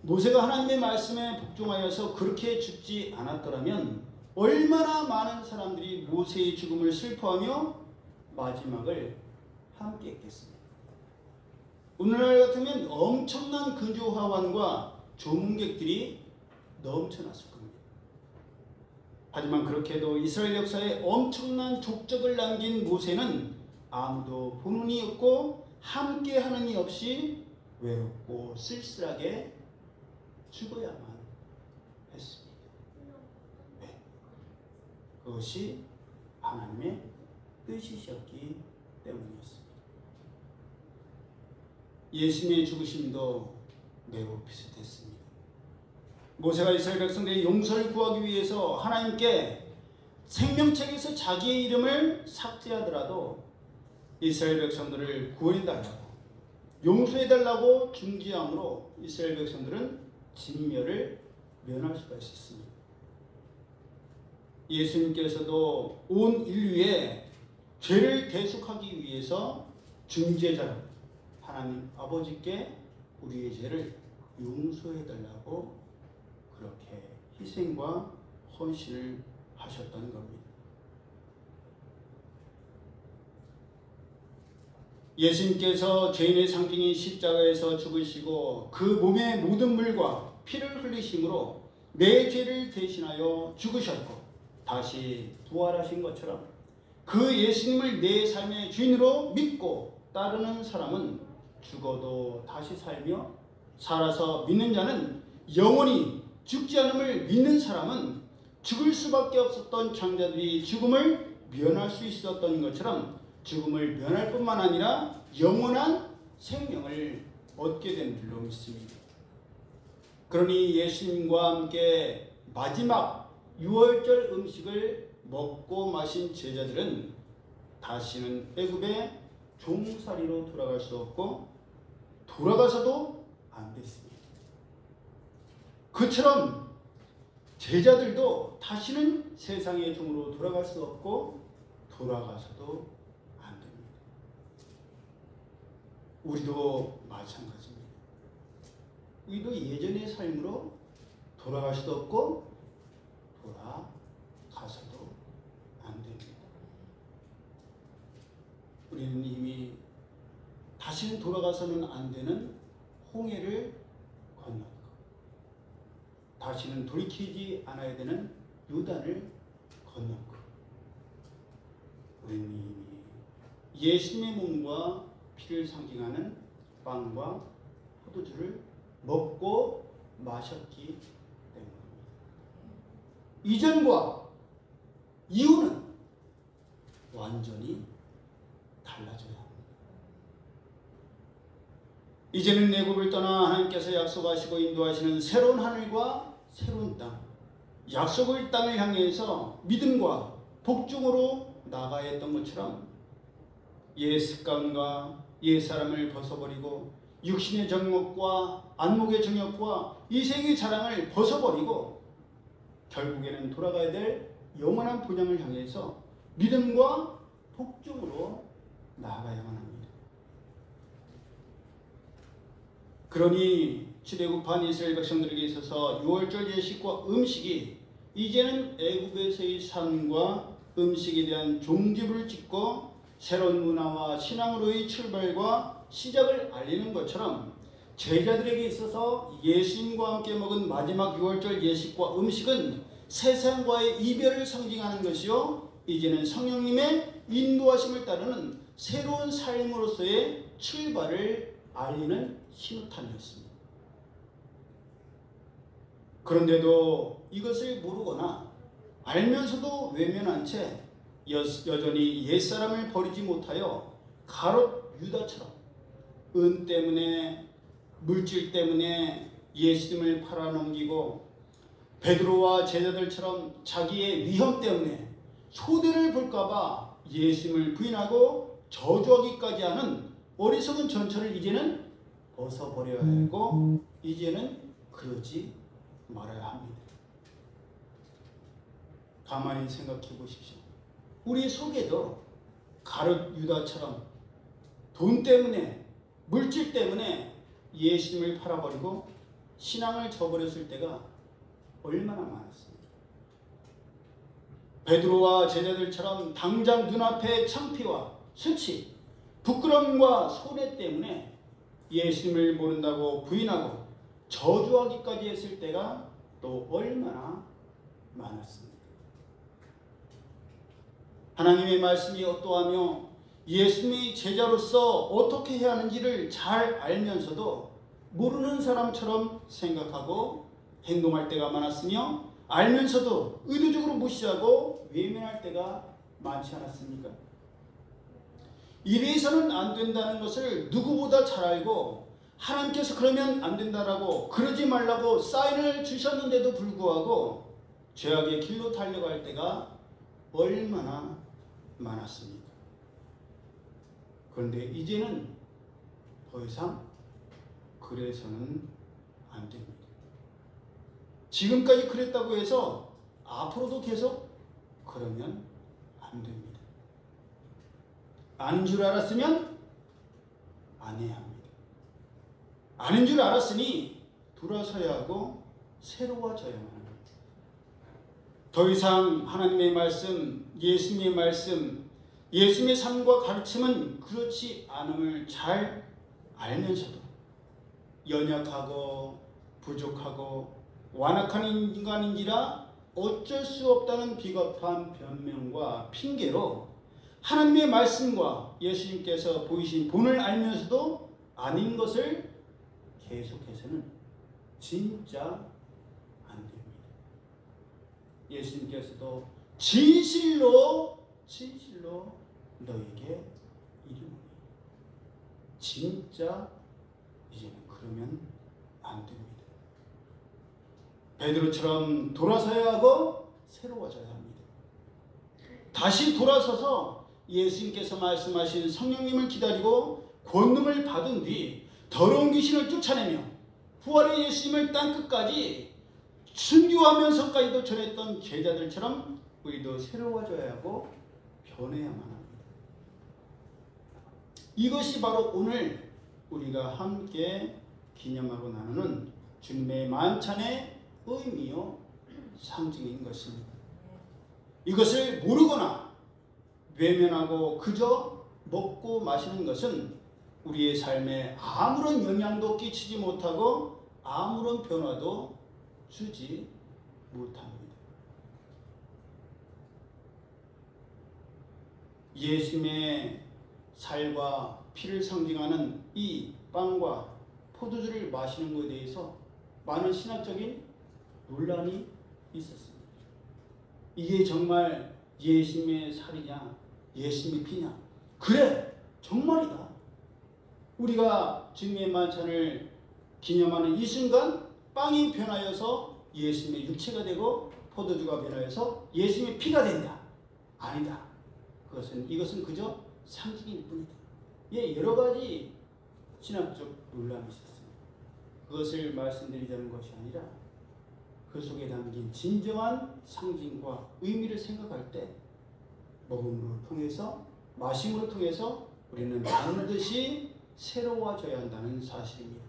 모세가 하나님의 말씀에 복종하여서 그렇게 죽지 않았더라면 얼마나 많은 사람들이 모세의 죽음을 슬퍼하며 마지막을 함께 했겠습니까? 오늘날 같으면 엄청난 근조화환과 조문객들이 넘쳐났을 겁니다. 하지만 그렇게도 이스라엘 역사에 엄청난 족적을 남긴 모세는 아무도 보는 이 없고 함께하는 이 없이 외롭고 쓸쓸하게 죽어야만 했습니다. 네. 그것이 하나님의 뜻이셨기 때문이었습니다. 예수님의 죽으심도 매우 비슷했습니다. 모세가 이스라엘 백성들의 용서를 구하기 위해서 하나님께 생명책에서 자기의 이름을 삭제하더라도 이스라엘 백성들을 구원해달라고 용서해달라고 중지함으로 이스라엘 백성들은 진멸을 면할 수가 있었습니다. 예수님께서도 온 인류의 죄를 대속하기 위해서 중재자로 하나님 아버지께 우리의 죄를 용서해달라고 그렇게 희생과 헌신을 하셨던 겁니다. 예수님께서 죄인의 상징인 십자가에서 죽으시고 그 몸의 모든 물과 피를 흘리심으로 내 죄를 대신하여 죽으셨고 다시 부활하신 것처럼 그 예수님을 내 삶의 주인으로 믿고 따르는 사람은 죽어도 다시 살며 살아서 믿는 자는 영원히 죽지 않음을 믿는 사람은 죽을 수밖에 없었던 장자들이 죽음을 면할 수 있었던 것처럼 죽음을 면할 뿐만 아니라 영원한 생명을 얻게 된 줄로 믿습니다. 그러니 예수님과 함께 마지막 유월절 음식을 먹고 마신 제자들은 다시는 애굽의 종살이로 돌아갈 수 없고 돌아가서도 안 됐습니다. 그처럼 제자들도 다시는 세상의 종으로 돌아갈 수 없고 돌아가서도 안 됩니다. 우리도 마찬가지입니다. 우리도 예전의 삶으로 돌아갈 수도 없고 돌아가서도 안 됩니다. 우리는 이미 다시는 돌아가서는 안 되는 홍해를 건넜고 다시는 돌이키지 않아야 되는 요단을 건넜고 우리는 이미 예수님의 몸과 피를 상징하는 빵과 포도주를 먹고 마셨기 때문입니다. 이전과 이후는 완전히 달라져야 합니다. 이제는 애굽을 떠나 하나님께서 약속하시고 인도하시는 새로운 하늘과 새로운 땅, 약속의 땅을 향해서 믿음과 복종으로 나가야 했던 것처럼 옛 습관과 옛 사람을 벗어버리고 육신의 정욕과 안목의 정욕과 이생의 자랑을 벗어버리고 결국에는 돌아가야 될 영원한 분양을 향해서 믿음과 복종으로 나아가야만 합니다. 그러니 출애굽한 이스라엘 백성들에게 있어서 유월절 예식과 음식이 이제는 애굽에서의 삶과 음식에 대한 종지부를 찍고 새로운 문화와 신앙으로의 출발과 시작을 알리는 것처럼 제자들에게 있어서 예수님과 함께 먹은 마지막 유월절 예식과 음식은 세상과의 이별을 상징하는 것이요 이제는 성령님의 인도하심을 따르는 새로운 삶으로서의 출발을 알리는 신호탄이었습니다. 그런데도 이것을 모르거나 알면서도 외면한 채 여전히 옛사람을 버리지 못하여 가롯 유다처럼 은 때문에 물질 때문에 예수님을 팔아넘기고 베드로와 제자들처럼 자기의 위험 때문에 소대를 볼까봐 예수님을 부인하고 저주하기까지 하는 어리석은 전철을 이제는 벗어버려야 하고 이제는 그러지 말아야 합니다. 가만히 생각해 보십시오. 우리 속에도 가룟 유다처럼 돈 때문에, 물질 때문에 예수님을 팔아버리고 신앙을 저버렸을 때가 얼마나 많았습니까? 베드로와 제자들처럼 당장 눈앞의 창피와 수치, 부끄러움과 손해 때문에 예수님을 모른다고 부인하고 저주하기까지 했을 때가 또 얼마나 많았습니까? 하나님의 말씀이 어떠하며 예수님의 제자로서 어떻게 해야 하는지를 잘 알면서도 모르는 사람처럼 생각하고 행동할 때가 많았으며, 알면서도 의도적으로 무시하고 외면할 때가 많지 않았습니까? 이래서는 안 된다는 것을 누구보다 잘 알고 하나님께서 그러면 안 된다라고 그러지 말라고 사인을 주셨는데도 불구하고 죄악의 길로 달려갈 때가 얼마나 많았습니까? 그런데 이제는 더 이상 그래서는 안 됩니다. 지금까지 그랬다고 해서 앞으로도 계속 그러면 안 됩니다. 아는 줄 알았으면 안 해야 합니다. 아는 줄 알았으니 돌아서야 하고 새로워져야만 합니다. 더 이상 하나님의 말씀, 예수님의 말씀, 예수님의 삶과 가르침은 그렇지 않음을 잘 알면서도 연약하고 부족하고 완악한 인간인지라 어쩔 수 없다는 비겁한 변명과 핑계로 하나님의 말씀과 예수님께서 보이신 본을 알면서도 아닌 것을 계속해서는 진짜 안 됩니다. 예수님께서도 진실로 너에게 이르노니, 진짜 이제는 그러면 안 됩니다. 베드로처럼 돌아서야 하고 새로워져야 합니다. 다시 돌아서서 예수님께서 말씀하신 성령님을 기다리고 권능을 받은 뒤 더러운 귀신을 쫓아내며 부활의 예수님을 땅끝까지 순교하면서까지도 전했던 제자들처럼 우리도 새로워져야 하고 변해야만 합니다. 이것이 바로 오늘 우리가 함께 기념하고 나누는 주님의 만찬의 의미요 상징인 것입니다. 이것을 모르거나 외면하고 그저 먹고 마시는 것은 우리의 삶에 아무런 영향도 끼치지 못하고 아무런 변화도 주지 못합니다. 예수님의 살과 피를 상징하는 이 빵과 포도주를 마시는 것에 대해서 많은 신학적인 논란이 있었습니다. 이게 정말 예수님의 살이냐 예수님의 피냐? 그래, 정말이다. 우리가 주님의 만찬을 기념하는 이 순간 빵이 변하여서 예수님의 육체가 되고 포도주가 변하여서 예수님의 피가 된다. 아니다. 이것은 그저 상징일 뿐이다. 예, 여러 가지 신학적 논란이 있었습니다. 그것을 말씀드리자는 것이 아니라 그 속에 담긴 진정한 상징과 의미를 생각할 때 먹음으로 통해서 마심으로 통해서 우리는 반드시 새로워져야 한다는 사실입니다.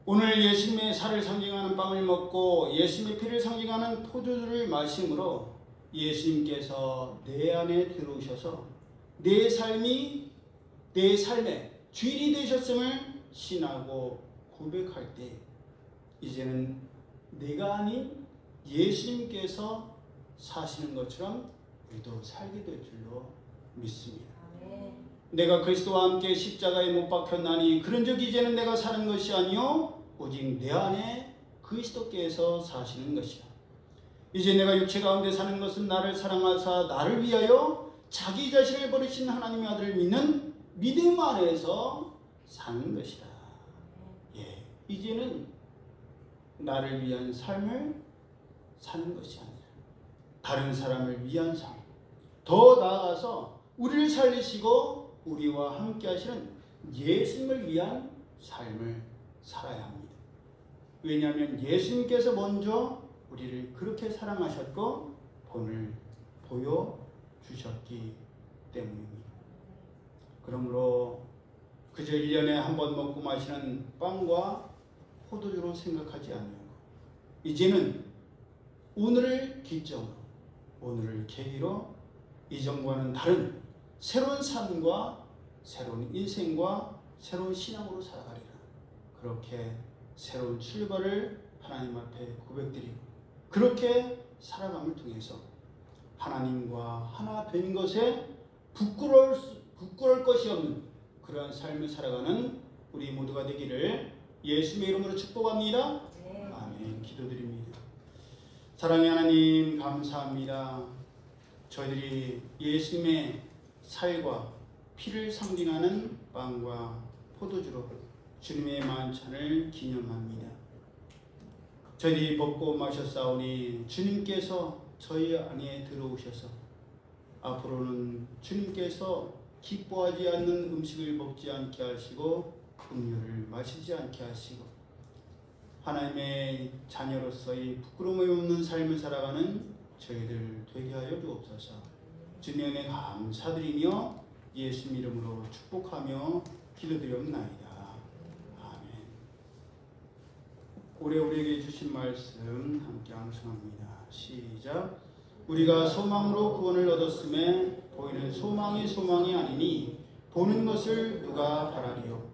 오늘 예수님의 살을 상징하는 빵을 먹고 예수님의 피를 상징하는 포도주를 마심으로 예수님께서 내 안에 들어오셔서 내 삶의 주인이 되셨음을 신하고 고백할 때 이제는 내가 아닌 예수님께서 사시는 것처럼 우리도 살게 될 줄로 믿습니다. 내가 그리스도와 함께 십자가에 못 박혔나니 그런즉 이제는 내가 사는 것이 아니요 오직 내 안에 그리스도께서 사시는 것이라. 이제 내가 육체 가운데 사는 것은 나를 사랑하사 나를 위하여 자기 자신을 버리신 하나님의 아들을 믿는 믿음 안에서 사는 것이다. 예, 이제는 나를 위한 삶을 사는 것이 아니라 다른 사람을 위한 삶, 더 나아가서 우리를 살리시고 우리와 함께 하시는 예수님을 위한 삶을 살아야 합니다. 왜냐하면 예수님께서 먼저 우리를 그렇게 사랑하셨고 본을 보여주셨기 때문입니다. 그러므로 그저 1년에 한 번 먹고 마시는 빵과 포도주로 생각하지 않냐고 이제는 오늘을 기점으로 오늘을 계기로 이전과는 다른 새로운 삶과 새로운 인생과 새로운 신앙으로 살아가리라. 그렇게 새로운 출발을 하나님 앞에 고백드리고 그렇게 살아감을 통해서 하나님과 하나 된 것에 부끄러울 것이 없는 그러한 삶을 살아가는 우리 모두가 되기를 예수님의 이름으로 축복합니다. 아멘. 기도드립니다. 사랑의 하나님 감사합니다. 저희들이 예수님의 살과 피를 상징하는 빵과 포도주로 주님의 만찬을 기념합니다. 저희들이 먹고 마셨사오니 주님께서 저희 안에 들어오셔서 앞으로는 주님께서 기뻐하지 않는 음식을 먹지 않게 하시고 음료를 마시지 않게 하시고 하나님의 자녀로서의 부끄러움이 없는 삶을 살아가는 저희들 되게 하여 주옵소서. 주님의 은혜 감사드리며 예수 이름으로 축복하며 기도드리옵나이다. 아멘. 올해 우리에게 주신 말씀 함께 암송합니다. 시작. 우리가 소망으로 구원을 얻었음에 보이는 소망이 아니니 보는 것을 누가 바라리요.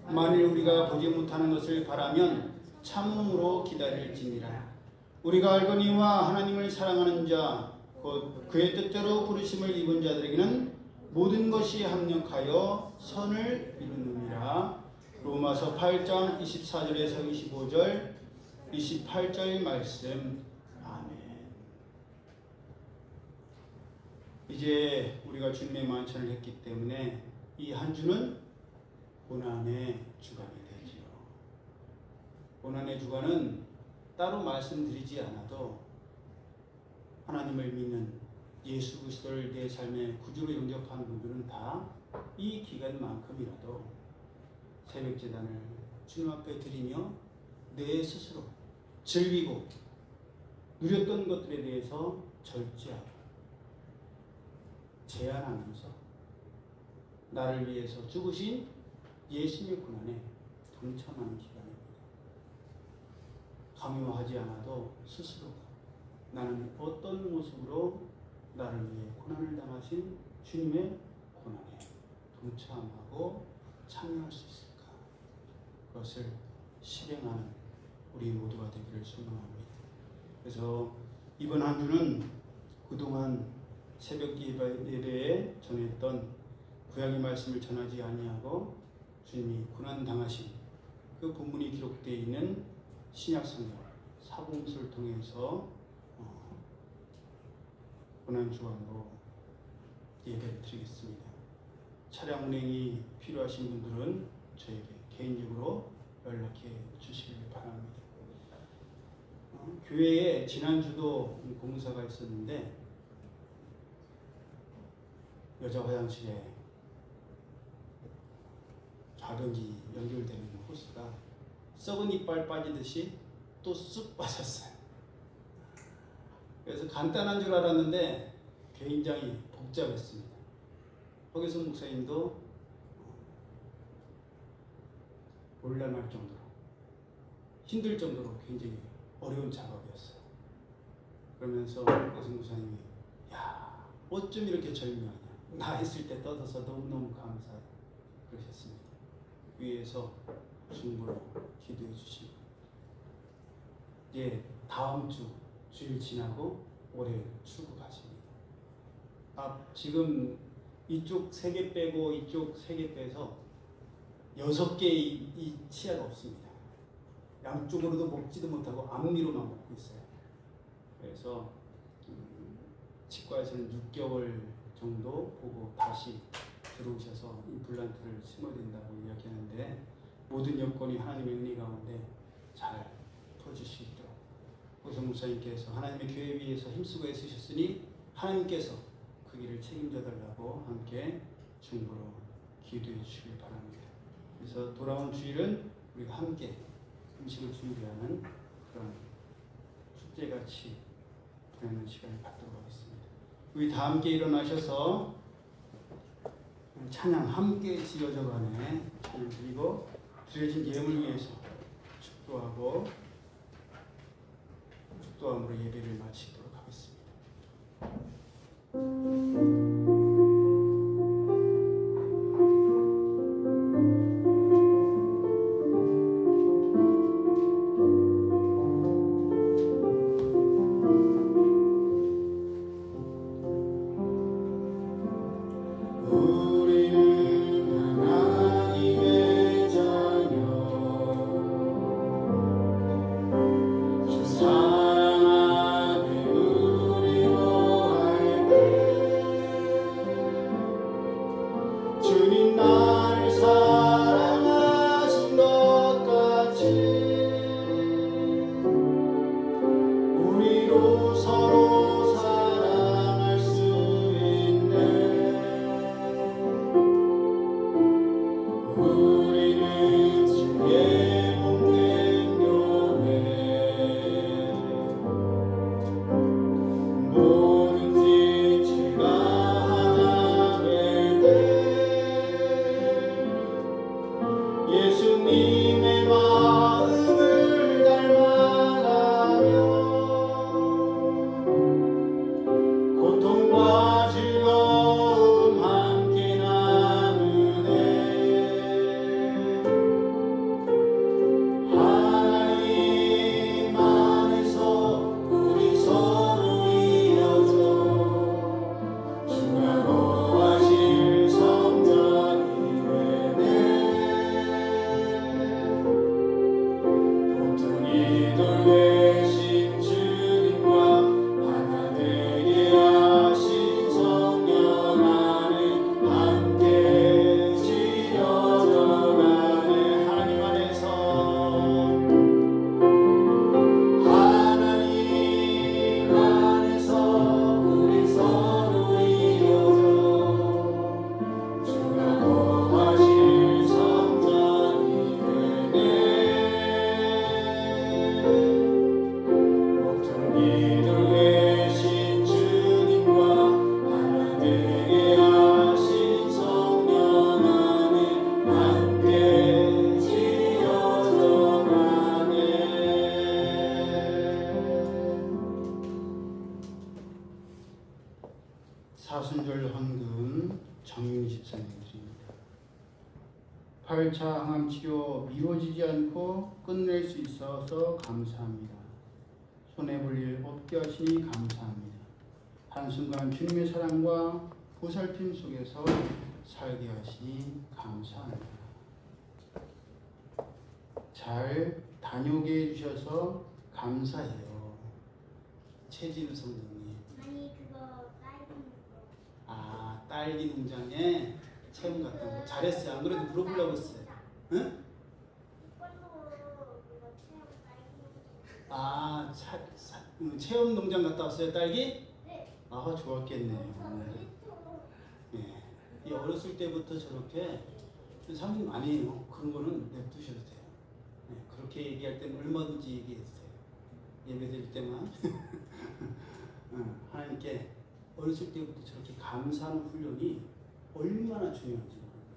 만일 우리가 보지 못하는 것을 바라면 참음으로 기다릴지니라. 우리가 알거니와 하나님을 사랑하는 자 곧 그의 뜻대로 부르심을 입은 자들에게는 모든 것이 합력하여 선을 이루느니라. 로마서 8장 24절에서 25절 28절 말씀. 아멘. 이제 우리가 주님의 만찬을 했기 때문에 이 한 주는 고난의 주간이 되지요. 고난의 주간은 따로 말씀드리지 않아도 하나님을 믿는 예수 그리스도를 내 삶의 구주로 영접한 분들은 다 이 기간만큼이라도 새벽 제단을 주님 앞에 드리며 내 스스로 즐기고 누렸던 것들에 대해서 절제하고 제한하면서 나를 위해서 죽으신 예수님의 고난에 동참하는 기간입니다. 강요하지 않아도 스스로가 나는 어떤 모습으로 나를 위해 고난을 당하신 주님의 고난에 동참하고 참여할 수 있을까? 그것을 실행하는 우리 모두가 되기를 소망합니다. 그래서 이번 한 주는 그동안 새벽 예배에 전했던 구약의 말씀을 전하지 아니하고 주님이 고난 당하신 그 본문이 기록되어 있는 신약 성경 사복음서를 통해서 고난 주간으로 예배를 드리겠습니다. 차량 운행이 필요하신 분들은 저에게 개인적으로 연락해 주시길 바랍니다. 교회에 지난주도 공사가 있었는데 여자 화장실에 좌변기 연결되는 호스가 썩은 이빨 빠지듯이 또 쑥 빠졌어요. 그래서 간단한 줄 알았는데 굉장히 복잡했습니다. 허계선 목사님도 곤란할 정도로 힘들 정도로 굉장히 어려운 작업이었어요. 그러면서 허계선 목사님이 야 어쩜 이렇게 절묘하냐 나 했을 때 떠들어서 너무너무 감사하다 그러셨습니다. 위에서 중보로 기도해 주시고 이제 다음 주일 지나고 올해 출국하십니다. 지금 이쪽 3개 빼고 이쪽 3개 빼서 6개의 이 치아가 없습니다. 양쪽으로도 먹지도 못하고 앞니로만 먹고 있어요. 그래서 치과에서는 6개월 정도 보고 다시 들어오셔서 임플란트를 심어야 된다고 이야기하는데 모든 여건이 하나님의 은혜 가운데 잘 풀어주시도록 오성 목사님께서 하나님의 교회 위해서 힘쓰고 애쓰셨으니 하나님께서 그 길을 책임져 달라고 함께 중보로 기도해 주시길 바랍니다. 그래서 돌아온 주일은 우리가 함께 음식을 준비하는 그런 축제같이 보내는 시간을 갖도록 하겠습니다. 우리 다 함께 일어나셔서 찬양 함께 지어져가네 찬양 드리고 드려진 예물 위해서 축도하고 축도함으로 예배를 마치도록 하겠습니다. 사순절 헌금 정윤희 집사님 드립니다. 8차 항암치료 미워지지 않고 끝낼 수 있어서 감사합니다. 손해볼 일 없게 하시니 감사합니다. 한순간 주님의 사랑과 보살핌 속에서 살게 하시니 감사합니다. 잘 다녀오게 해주셔서 감사해요. 최진우 성도님. 아니 그거 딸기 아, 딸기 농장에 체험 갔다 온 거 잘했어요. 안 그래도 물어보려고 했어요. 응? 아, 체험 농장 갔다 왔어요, 딸기? 네. 아, 좋았겠네요. 네. 이 어렸을 때부터 저렇게 사모님 아니에요. 그런 거는 냅두셔도 돼요. 네, 그렇게 얘기할 때는 얼마든지 얘기해도 돼요. 예배 드릴 때만 하나님께 어렸을 때부터 저렇게 감사하는 훈련이 얼마나 중요한지 모릅니다.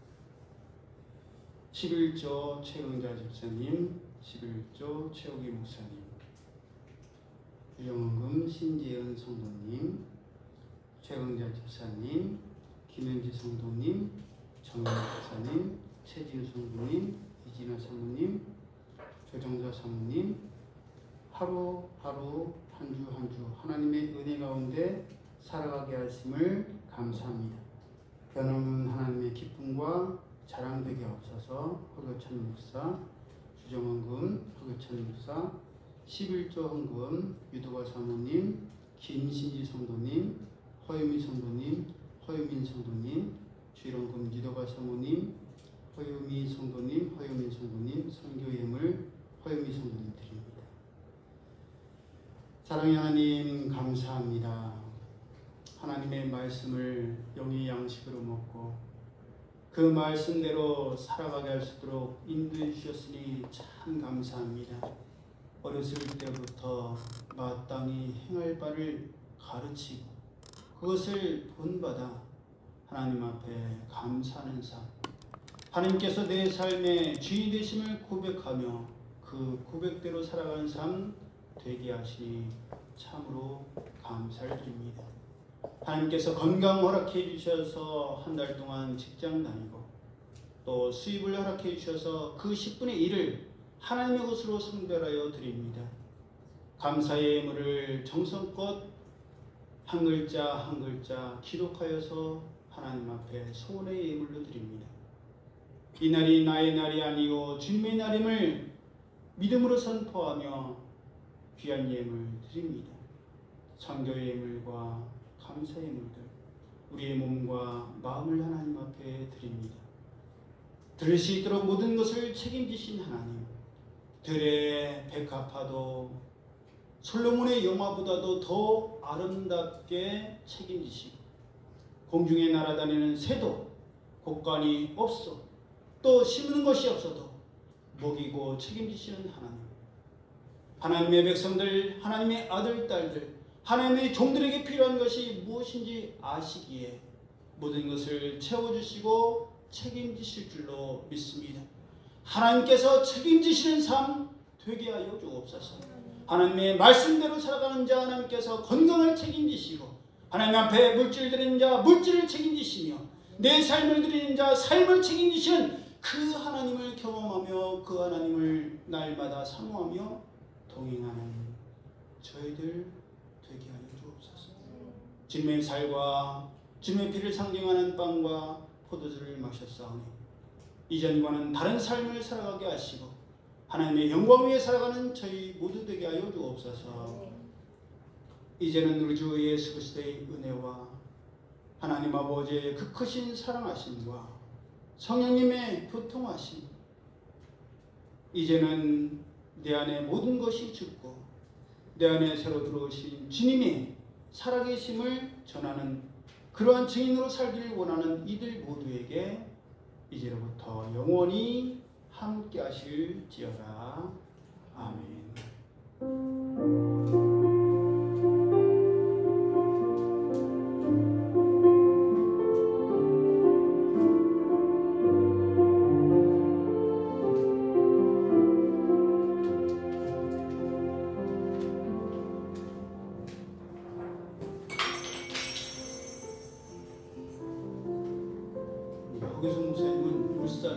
11조 최강자 집사님, 11조 최욱이 목사님, 유정헌금 신재현 성도님, 최강자 집사님, 김현지 성도님, 정현 집사님, 최진우 성도님, 이진아 사모님, 조정자 사모님, 하루하루 한 주 한 주 하나님의 은혜 가운데 살아가게 하심을 감사합니다. 변함없는 하나님의 기쁨과 자랑되게 하옵소서. 허교찬 목사, 주정헌금, 허교찬 목사, 11조 헌금, 유도가 사모님, 김신지 성도님, 허유미 성도님, 허유민 성도님, 주일헌금 유도가 사모님, 허유미 성도님, 허유민 성도님, 선교예물 허유미 성도님 드립니다. 사랑의 하나님 감사합니다. 하나님의 말씀을 영의 양식으로 먹고 그 말씀대로 살아가게 할 수 있도록 인도해 주셨으니 참 감사합니다. 어렸을 때부터 마땅히 행할 바를 가르치고 그것을 본받아 하나님 앞에 감사하는 삶, 하나님께서 내 삶의 주인 되심을 고백하며 그 고백대로 살아가는 삶 되게 하시니 참으로 감사를 드립니다. 하나님께서 건강 허락해 주셔서 한 달 동안 직장 다니고 또 수입을 허락해 주셔서 그 10분의 1을 하나님의 것으로 성별하여 드립니다. 감사의 예물을 정성껏 한 글자 한 글자 기록하여서 하나님 앞에 소원의 예물로 드립니다. 이 날이 나의 날이 아니요 주님의 날임을 믿음으로 선포하며 귀한 예물 드립니다. 선교의 예물과 감사의 예물들, 우리의 몸과 마음을 하나님 앞에 드립니다. 들을 수 있도록 모든 것을 책임지신 하나님, 들의 백합화도 솔로몬의 영화보다도 더 아름답게 책임지시고 공중에 날아다니는 새도 곡간이 없어 또 심는 것이 없어도 먹이고 책임지시는 하나님, 하나님의 백성들, 하나님의 아들, 딸들, 하나님의 종들에게 필요한 것이 무엇인지 아시기에 모든 것을 채워주시고 책임지실 줄로 믿습니다. 하나님께서 책임지시는 삶 되게 하여 주옵소서. 하나님의 말씀대로 살아가는 자 하나님께서 건강을 책임지시고 하나님 앞에 물질 드리는 자 물질을 책임지시며 내 삶을 드리는 자 삶을 책임지시는 그 하나님을 경험하며 그 하나님을 날마다 사모하며 동행하는 저희들 되게 하여 주옵소서. 주님의 살과 주님의 피를 상징하는 빵과 포도주를 마셨사오니 이전과는 다른 삶을 살아가게 하시고 하나님의 영광 위에 살아가는 저희 모두 되게 하여 주옵소서. 이제는 우리 주 예수 그리스도의 은혜와 하나님 아버지의 그 크신 사랑하심과 성령님의 교통하심, 이제는 내 안에 모든 것이 죽고 내 안에 새로 들어오신 주님의 살아계심을 전하는 그러한 증인으로 살기를 원하는 이들 모두에게 이제로부터 영원히 함께 하실지어다. 아멘. 허기순 목사님은 울산에